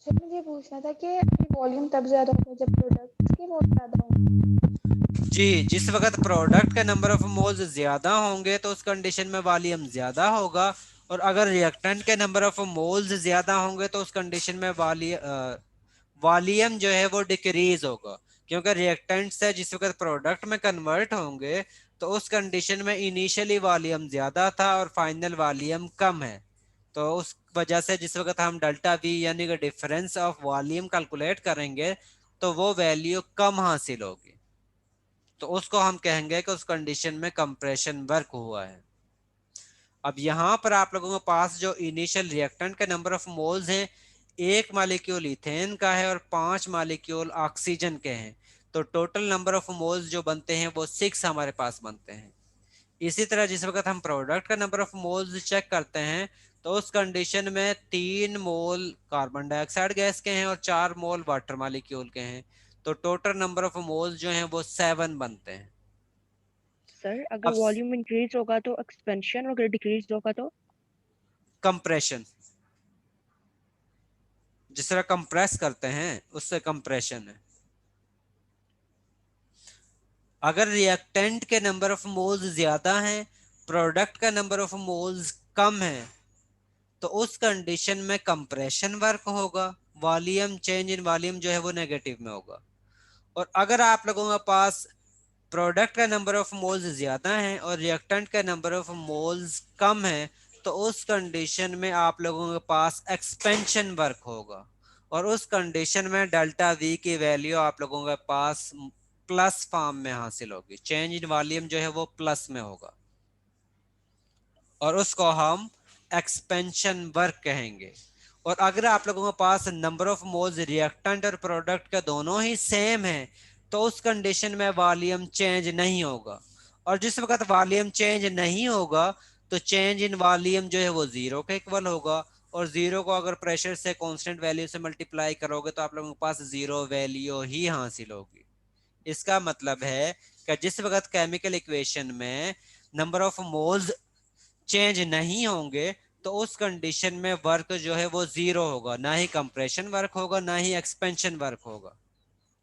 सर मुझे पूछना था कि वॉल्यूम तब ज्यादा होगा जब प्रोडक्ट के मोल ज्यादा होंगे। जी, जिस वक्त प्रोडक्ट के नंबर ऑफ मोल्स ज्यादा होंगे तो उस कंडीशन में वॉल्यूम ज्यादा होगा, और अगर रिएक्टेंट के नंबर ऑफ मोल्स ज्यादा होंगे तो उस कंडीशन में वॉल्यूम जो है वो डिक्रीज होगा। क्योंकि रिएक्टेंट से जिस वक्त प्रोडक्ट में कन्वर्ट होंगे तो उस कंडीशन में इनिशियली वॉल्यूम ज्यादा था और फाइनल वॉल्यूम कम है, तो उस वजह से जिस वक्त हम डेल्टा वी यानी कि डिफरेंस ऑफ वॉल्यूम कैलकुलेट करेंगे तो वो वैल्यू कम हासिल होगी, तो उसको हम कहेंगे कि उस कंडीशन में कंप्रेशन वर्क हुआ है। अब यहाँ पर आप लोगों के पास जो इनिशियल रिएक्टेंट के नंबर ऑफ मोल्स हैं, 1 मॉलिक्यूल इथेन का है और 5 मॉलिक्यूल ऑक्सीजन के हैं, तो टोटल नंबर ऑफ मोल्स जो बनते हैं वो 6 हमारे पास बनते हैं। इसी तरह जिस वक्त हम प्रोडक्ट का नंबर ऑफ मोल्स चेक करते हैं तो उस कंडीशन में 3 मोल कार्बन डाइऑक्साइड गैस के हैं और 4 मोल वाटर मॉलिक्यूल के हैं, तो टोटल नंबर ऑफ मोल्स जो हैं वो 7 बनते हैं। सर अगर वॉल्यूम इंक्रीज होगा तो एक्सपेंशन, और अगर डिक्रीज होगा तो कंप्रेशन। जिस तरह कंप्रेस करते हैं उससे कंप्रेशन है। अगर रिएक्टेंट के नंबर ऑफ मोल्स ज्यादा हैं, प्रोडक्ट का नंबर ऑफ मोल्स कम है, तो उस कंडीशन में कंप्रेशन वर्क होगा, वॉल्यूम चेंज इन वॉल्यूम जो है वो नेगेटिव में होगा। और अगर आप लोगों के पास प्रोडक्ट का नंबर ऑफ मोल्स ज्यादा है और रिएक्टेंट का नंबर ऑफ मोल्स कम है, तो उस कंडीशन में आप लोगों के पास एक्सपेंशन वर्क होगा, और उस कंडीशन में डेल्टा वी की वैल्यू आप लोगों के पास प्लस फॉर्म में हासिल होगी, चेंज इन वॉल्यूम जो है वो प्लस में होगा, और उसको हम एक्सपेंशन वर्क कहेंगे। और अगर आप लोगों के पास नंबर ऑफ मोल्स रिएक्टेंट और प्रोडक्ट का दोनों ही सेम है, तो उस कंडीशन में वॉल्यूम चेंज नहीं होगा, और जिस वक्त वॉल्यूम चेंज नहीं होगा तो चेंज इन वॉल्यूम जो है वो जीरो के इक्वल होगा, और जीरो को अगर प्रेशर से कांस्टेंट वैल्यू से मल्टीप्लाई करोगे तो आप लोगों के पास जीरो वैल्यू ही हासिल होगी। इसका मतलब है कि जिस वक्त केमिकल इक्वेशन में नंबर ऑफ मोल्स चेंज नहीं होंगे तो उस कंडीशन में वर्क जो है वो जीरो होगा, ना ही कंप्रेशन वर्क होगा ना ही एक्सपेंशन वर्क होगा।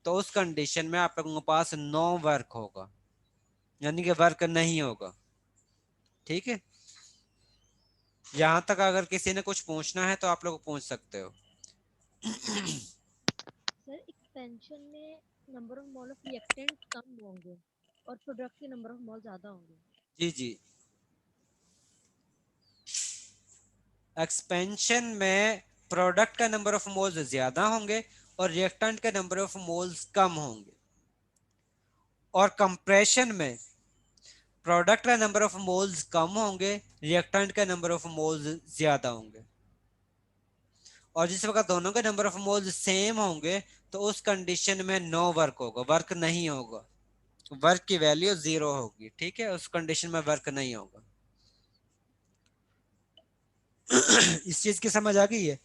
तो उस कंडीशन में आप लोगों के पास नो वर्क होगा, यानी कि वर्क नहीं होगा। ठीक है, यहां तक अगर किसी ने कुछ पूछना है तो आप लोग पूछ सकते हो। सर एक्सपेंशन में number of mole of reactant कम होंगे और प्रोडक्ट के नंबर ऑफ मोल ज्यादा होंगे। जी जी, एक्सपेंशन में प्रोडक्ट का नंबर ऑफ मोल्स ज्यादा होंगे और रिएक्टेंट का नंबर ऑफ मोल्स कम होंगे, और कंप्रेशन में प्रोडक्ट का नंबर ऑफ मोल्स कम होंगे, रिएक्टेंट का नंबर ऑफ मोल्स ज्यादा होंगे। और जिस वक्त दोनों के नंबर ऑफ मोल्स सेम होंगे तो उस कंडीशन में नो वर्क होगा, वर्क नहीं होगा, वर्क की वैल्यू जीरो होगी। ठीक है, उस कंडीशन में वर्क नहीं होगा। इस चीज की समझ आ गई है?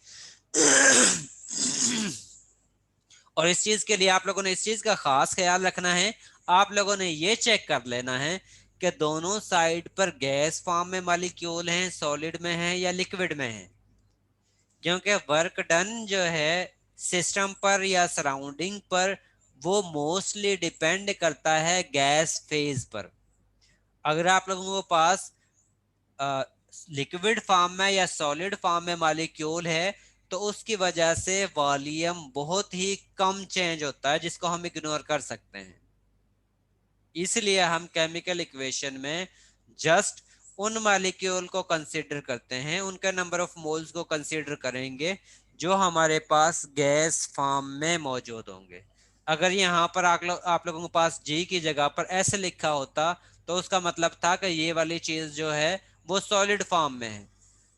और इस चीज के लिए आप लोगों ने इस चीज का खास ख्याल रखना है, आप लोगों ने ये चेक कर लेना है कि दोनों साइड पर गैस फॉर्म में मॉलिक्यूल हैं, सॉलिड में हैं या लिक्विड में हैं, क्योंकि वर्क डन जो है सिस्टम पर या सराउंडिंग पर वो मोस्टली डिपेंड करता है गैस फेज पर। अगर आप लोगों के पास लिक्विड फॉर्म में या सॉलिड फॉर्म में मॉलिक्यूल है तो उसकी वजह से वॉल्यूम बहुत ही कम चेंज होता है, जिसको हम इग्नोर कर सकते हैं। इसलिए हम केमिकल इक्वेशन में जस्ट उन मॉलिक्यूल को कंसीडर करते हैं, उनका नंबर ऑफ मोल्स को कंसीडर करेंगे जो हमारे पास गैस फॉर्म में मौजूद होंगे। अगर यहाँ पर आप लोगों के पास जी की जगह पर एस लिखा होता तो उसका मतलब था कि ये वाली चीज जो है वो सॉलिड फॉर्म में है,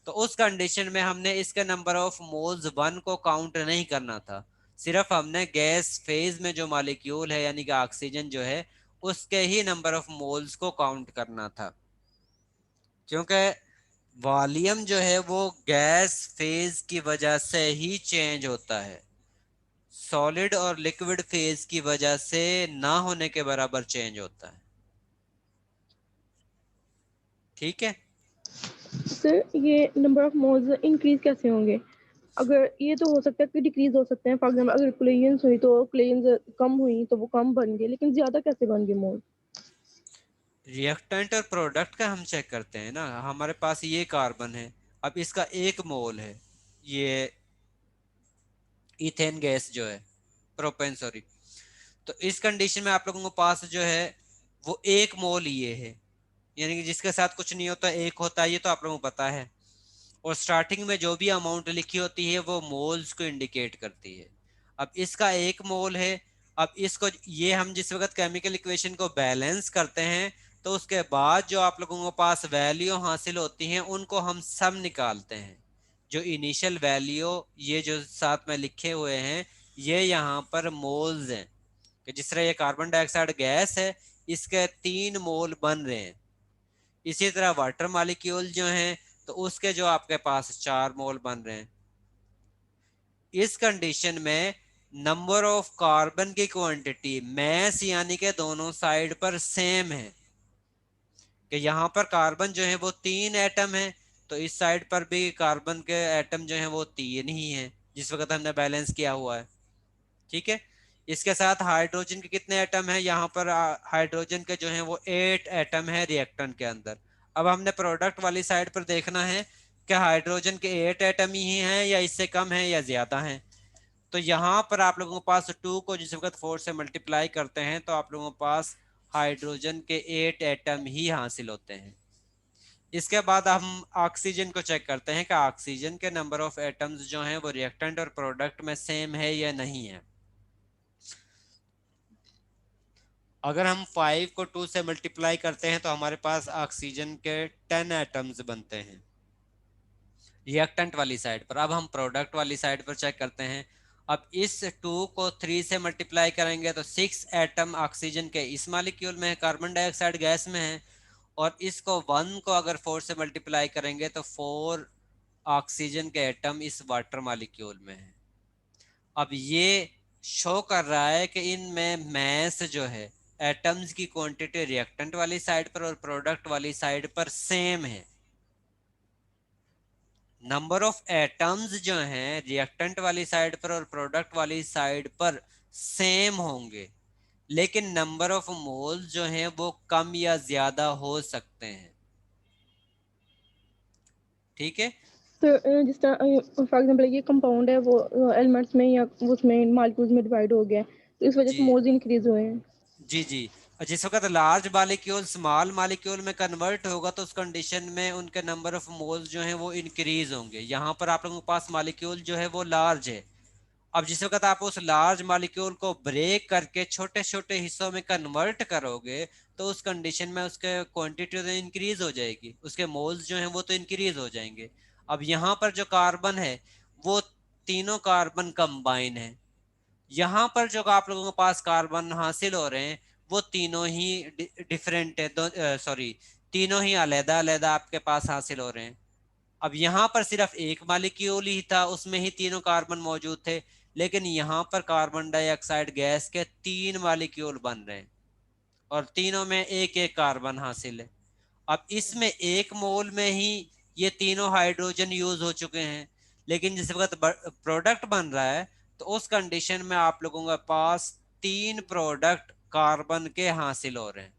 तो उस कंडीशन में हमने इसके नंबर ऑफ मोल्स 1 को काउंट नहीं करना था, सिर्फ हमने गैस फेज में जो मॉलिक्यूल है यानी कि ऑक्सीजन जो है उसके ही नंबर ऑफ मोल्स को काउंट करना था, क्योंकि वॉल्यूम जो है वो गैस फेज की वजह से ही चेंज होता है, सॉलिड और लिक्विड फेज की वजह से ना होने के बराबर चेंज होता है। ठीक है सर, ये नंबर ऑफ मोल्स इंक्रीज कैसे होंगे? अगर ये तो हो सकता है कि डिक्रीज हो सकते हैं, फॉर एग्जांपल अगर क्लेयंस हुई तो क्लेयंस कम हुई तो वो कम बन गए, लेकिन ज्यादा कैसे बन गए मोल? रिएक्टेंट और प्रोडक्ट का हम चेक करते हैं ना, हमारे पास ये कार्बन है, अब इसका 1 मोल है, ये इथेन गैस जो है, प्रोपेन सॉरी, तो इस कंडीशन में आप लोगों के पास जो है वो 1 मोल ये है, यानी कि जिसके साथ कुछ नहीं होता 1 होता है, ये तो आप लोगों को पता है। और स्टार्टिंग में जो भी अमाउंट लिखी होती है वो मोल्स को इंडिकेट करती है। अब इसका 1 मोल है, अब इसको ये हम जिस वक्त केमिकल इक्वेशन को बैलेंस करते हैं तो उसके बाद जो आप लोगों के पास वैल्यू हासिल होती हैं उनको हम सम निकालते हैं। जो इनिशियल वैल्यू ये जो साथ में लिखे हुए हैं ये यहाँ पर मोल्स हैं, कि जिस तरह ये कार्बन डाइऑक्साइड गैस है इसके 3 मोल बन रहे हैं, इसी तरह वाटर मॉलिक्यूल जो हैं तो उसके जो आपके पास 4 मोल बन रहे हैं। इस कंडीशन में नंबर ऑफ कार्बन की क्वांटिटी मैस यानी कि दोनों साइड पर सेम है, कि यहाँ पर कार्बन जो है वो 3 एटम है तो इस साइड पर भी कार्बन के एटम जो है वो 3 ही हैं जिस वक्त हमने बैलेंस किया हुआ है। ठीक है, इसके साथ हाइड्रोजन के कितने एटम है, यहाँ पर हाइड्रोजन के जो है वो 8 एटम है रिएक्टेंट के अंदर। अब हमने प्रोडक्ट वाली साइड पर देखना है क्या हाइड्रोजन के 8 एटम ही हैं या इससे कम है या ज्यादा हैं? तो यहाँ पर आप लोगों के पास 2 को जिस वक्त 4 से मल्टीप्लाई करते हैं तो आप लोगों के पास हाइड्रोजन के 8 एटम ही हासिल होते हैं। इसके बाद हम ऑक्सीजन को चेक करते हैं कि ऑक्सीजन के नंबर ऑफ एटम्स जो हैं वो रिएक्टेंट और प्रोडक्ट में सेम है या नहीं है। अगर हम 5 को 2 से मल्टीप्लाई करते हैं तो हमारे पास ऑक्सीजन के 10 एटम्स बनते हैं रिएक्टेंट वाली साइड पर। अब हम प्रोडक्ट वाली साइड पर चेक करते हैं। अब इस 2 को 3 से मल्टीप्लाई करेंगे तो 6 एटम ऑक्सीजन के इस मालिक्यूल में है, कार्बन डाइऑक्साइड गैस में है, और इसको 1 को अगर 4 से मल्टीप्लाई करेंगे तो 4 ऑक्सीजन के एटम इस वाटर मालिक्यूल में है। अब ये शो कर रहा है कि इनमें मैस जो है एटम्स की क्वांटिटी रिएक्टेंट वाली साइड पर और प्रोडक्ट वाली साइड पर सेम है। नंबर ऑफ एटम्स जो हैं रिएक्टेंट वाली साइड पर और प्रोडक्ट वाली साइड पर सेम होंगे, लेकिन नंबर ऑफ मोल्स जो हैं वो कम या ज्यादा हो सकते हैं। ठीक है, तो जिस तरह फॉर एग्जांपल ये कंपाउंड है वो एलिमेंट्स में या उसमें मॉलिक्यूल्स में डिवाइड हो गया है, तो इस वजह से मोल्स इंक्रीज हुए हैं। जी जी। और जिस वक्त लार्ज मालिक्यूल स्मॉल मालिक्यूल में कन्वर्ट होगा तो उस कंडीशन में उनके नंबर ऑफ मोल्स जो हैं वो इंक्रीज होंगे। यहाँ पर आप लोगों के पास मालिक्यूल जो है वो लार्ज है। अब जिस वक्त आप उस लार्ज मालिक्यूल को ब्रेक करके छोटे छोटे हिस्सों में कन्वर्ट करोगे तो उस कंडीशन में उसके क्वांटिटी तो इंक्रीज हो जाएगी, उसके मोल्स जो हैं वो तो इंक्रीज हो जाएंगे। अब यहाँ पर जो कार्बन है वो तीनों कार्बन कंबाइन है। यहाँ पर जो आप लोगों के पास कार्बन हासिल हो रहे हैं वो तीनों ही डिफरेंट है, सॉरी तीनों ही अलग अलग आपके पास हासिल हो रहे हैं। अब यहाँ पर सिर्फ एक मालिक्यूल ही था, उसमें ही तीनों कार्बन मौजूद थे, लेकिन यहाँ पर कार्बन डाइऑक्साइड गैस के 3 मालिक्यूल बन रहे हैं और तीनों में एक एक कार्बन हासिल है। अब इसमें 1 मोल में ही ये तीनों हाइड्रोजन यूज हो चुके हैं, लेकिन जिस वक्त प्रोडक्ट बन रहा है तो उस कंडीशन में आप लोगों के पास 3 प्रोडक्ट कार्बन के हासिल हो रहे हैं।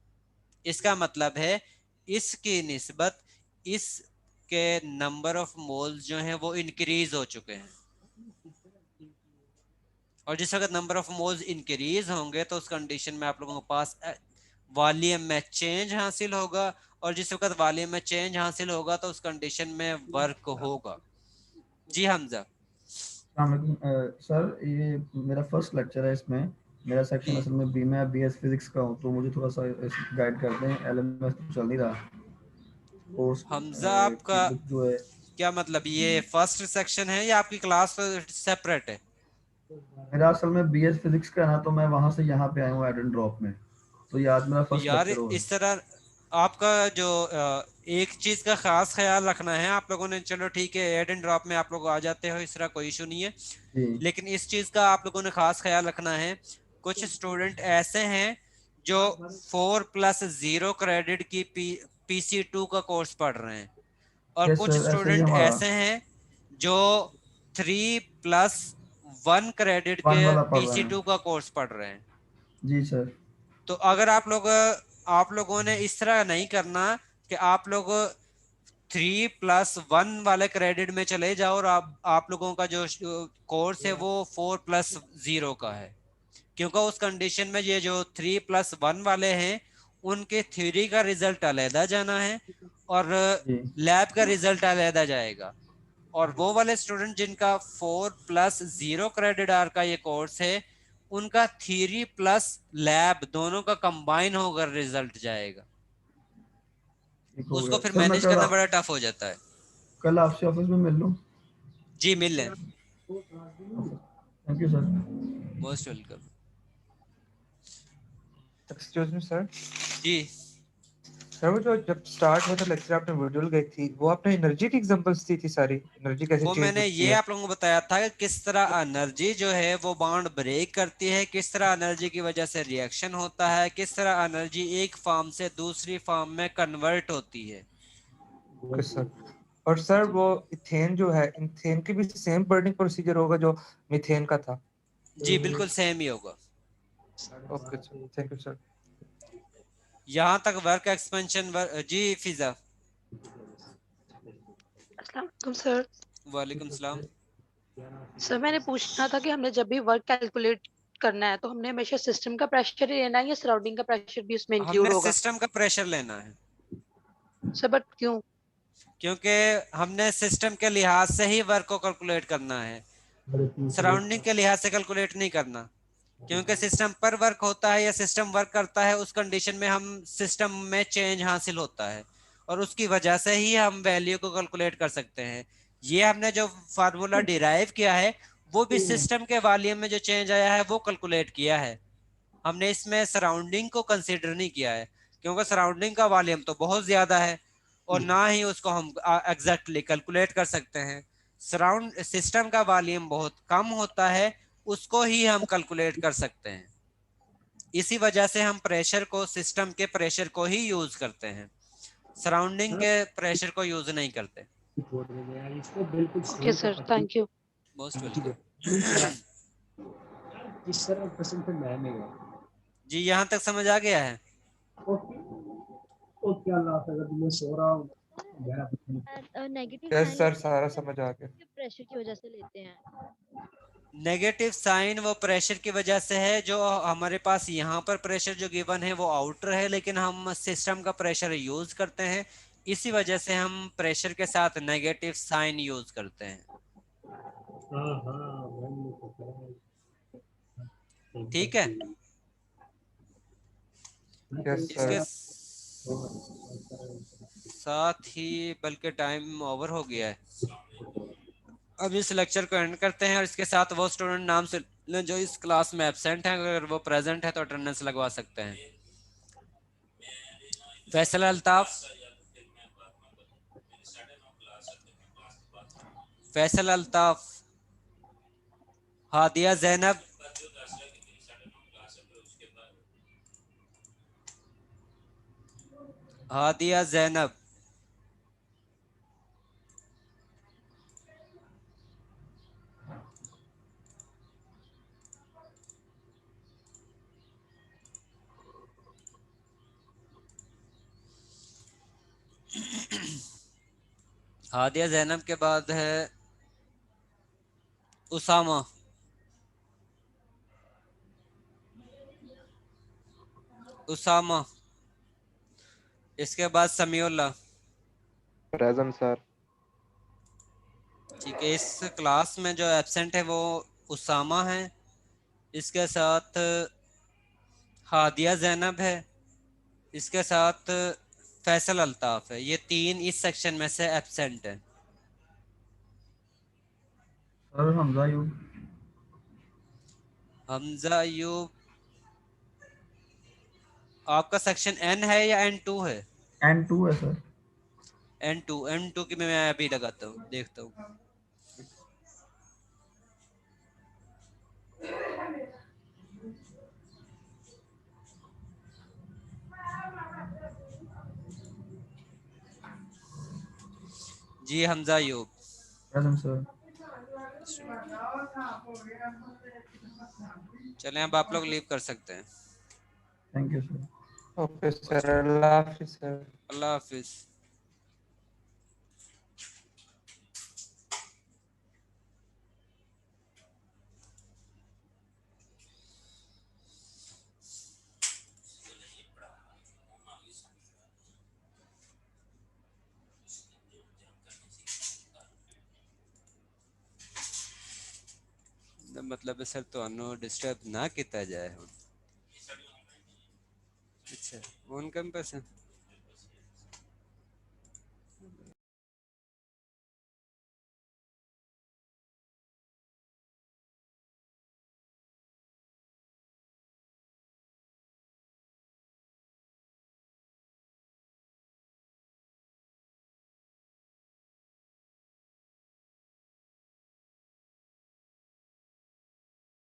इसका मतलब है इसकी निस्बत इसके नंबर ऑफ मोल्स जो हैं वो इंक्रीज हो चुके हैं, और जिस वक्त नंबर ऑफ मोल्स इंक्रीज होंगे तो उस कंडीशन में आप लोगों के पास वॉल्यूम में चेंज हासिल होगा, और जिस वक्त वॉल्यूम में चेंज हासिल होगा तो उस कंडीशन में वर्क होगा। जी हमजा। सर ये मेरा फर्स्ट लेक्चर है, इसमें मेरा सेक्शन असल में बी में बीएस फिजिक्स का हूँ, तो मुझे थोड़ा सा गाइड कर दें। एलएमएस तो चल नहीं रहा कोर्स। हमजा आपका जो है क्या मतलब ये फर्स्ट सेक्शन है या आपकी क्लास सेपरेट है? मेरा असल में बीएस फिजिक्स का है ना, तो मैं वहां से यहाँ पे आया हूँ एड एंड ड्रॉप में, तो ये आज मेरा फर्स्ट यार लेक्चर होगा। इस तरह आपका जो एक चीज का खास ख्याल रखना है आप लोगों ने, चलो ठीक है एड एंड ड्रॉप में आप लोग आ जाते हो, इस तरह कोई इशू नहीं है, लेकिन इस चीज का आप लोगों ने खास ख्याल रखना है। कुछ स्टूडेंट ऐसे हैं जो 4+0 क्रेडिट की PC2 का कोर्स पढ़ रहे हैं, और कुछ स्टूडेंट ऐसे हैं जो 3+1 क्रेडिट के PC2 का कोर्स पढ़ रहे हैं। जी सर। तो अगर आप लोगों ने इस तरह नहीं करना कि आप लोग 3+1 वाले क्रेडिट में चले जाओ और आप लोगों का जो कोर्स है वो 4+0 का है, क्योंकि उस कंडीशन में ये जो 3+1 वाले हैं उनके थ्योरी का रिजल्ट अलहदा जाना है और लैब का रिजल्ट अलहदा जाएगा, और वो वाले स्टूडेंट जिनका 4+0 क्रेडिट आवर का ये कोर्स है उनका थ्योरी प्लस लैब दोनों का कंबाइन होकर रिजल्ट जाएगा। उसको फिर मैनेज करना बड़ा टफ हो जाता है। कल आपसे ऑफिस में मिल लूं? जी मिल लें। Thank you sir. Most welcome. Excuse me sir. जी सर वो जो जब स्टार्ट हुआ था लेक्चर आपने वीडियो लगाई थी, वो आपने एनर्जी की एग्जांपल्स दी थी सारी, एनर्जी कैसे वो चेंज मैंने होती ये है। आप लोगों को बताया था कि किस तरह एनर्जी जो है वो बॉन्ड ब्रेक करती है, किस तरह एनर्जी की वजह से रिएक्शन होता है, किस तरह एनर्जी एक फॉर्म से दूसरी फॉर्म में कन्वर्ट होती है। Okay sir. और सर वो इथेन जो है, इथेन की भी सेम बर्निंग प्रोसीजर होगा जो मीथेन का था? जी बिल्कुल सेम ही होगा। Okay sir, thank you sir. यहाँ तक वर्क एक्सपेंशन जी फिजा। अस्सलाम सर। वालेकुम सलाम। सर मैंने पूछना था कि हमने जब भी वर्क कैलकुलेट करना है तो हमने हमेशा सिस्टम का प्रेशर ही लेना है या सराउंडिंग का प्रेशर भी उसमें इंक्लूड हमने होगा? सिस्टम का प्रेशर लेना है। सर बट क्यों? क्योंकि हमने सिस्टम के लिहाज से ही वर्क को कैलकुलेट करना है, सराउंडिंग के लिहाज से कैलकुलेट नहीं करना। क्योंकि सिस्टम पर वर्क होता है या सिस्टम वर्क करता है, उस कंडीशन में हम सिस्टम में चेंज हासिल होता है और उसकी वजह से ही हम वैल्यू को कैलकुलेट कर सकते हैं। ये हमने जो फार्मूला डिराइव किया है वो भी सिस्टम के वॉल्यूम में जो चेंज आया है वो कैलकुलेट किया है। हमने इसमें सराउंडिंग को कंसीडर नहीं किया है, क्योंकि सराउंडिंग का वॉल्यूम तो बहुत ज्यादा है और ना ही उसको हम एग्जैक्टली कैलकुलेट कर सकते हैं। सराउंड सिस्टम का वॉल्यूम बहुत कम होता है, उसको ही हम कैलकुलेट कर सकते हैं। इसी वजह से हम प्रेशर को सिस्टम के प्रेशर को ही यूज करते हैं, सराउंडिंग के प्रेशर को यूज नहीं करते। Okay sir, thank you. Most welcome. जी यहाँ तक समझ आ गया है? नेगेटिव यस साइन सर, सारा समझ आ गया। प्रेशर की वजह से लेते हैं। नेगेटिव साइन वो प्रेशर की वजह से है, जो हमारे पास यहाँ पर प्रेशर जो गिवन है वो आउटर है, लेकिन हम सिस्टम का प्रेशर यूज करते हैं, इसी वजह से हम प्रेशर के साथ नेगेटिव साइन यूज करते हैं। ठीक है। इसके साथ ही बल्कि टाइम ओवर हो गया है, अब इस लेक्चर को एंड करते हैं और इसके साथ वो स्टूडेंट नाम से जो इस क्लास में एब्सेंट है, अगर वो प्रेजेंट है तो अटेंडेंस लगवा सकते हैं। फैसल अल्ताफ, फैसल अल्ताफ, हादिया जैनब, हादिया जैनब, हादिया जैनब के बाद है उसामा, उसामा, इसके बाद समीउल्ला। Present sir. ठीक है, इस क्लास में जो एब्सेंट है वो उसामा है, इसके साथ हादिया जैनब है, इसके साथ फैसल अल्ताफ है। ये तीन इस सेक्शन में से एब्सेंट है। सर हमजा यूब। हमजा यूब, आपका सेक्शन एन है या N2 है? N2 है सर। N2 की मैं अभी लगाता हूँ, देखता हूँ। जी हमजा यूब। Present sir. चलें अब आप लोग लीव कर सकते हैं। Thank you sir. Okay sir, अल्लाह हाफिज सर। अल्लाह हाफिज। मतलब सर तो डिस्टर्ब ना किया जाए। अच्छा ऑन कैंपस है।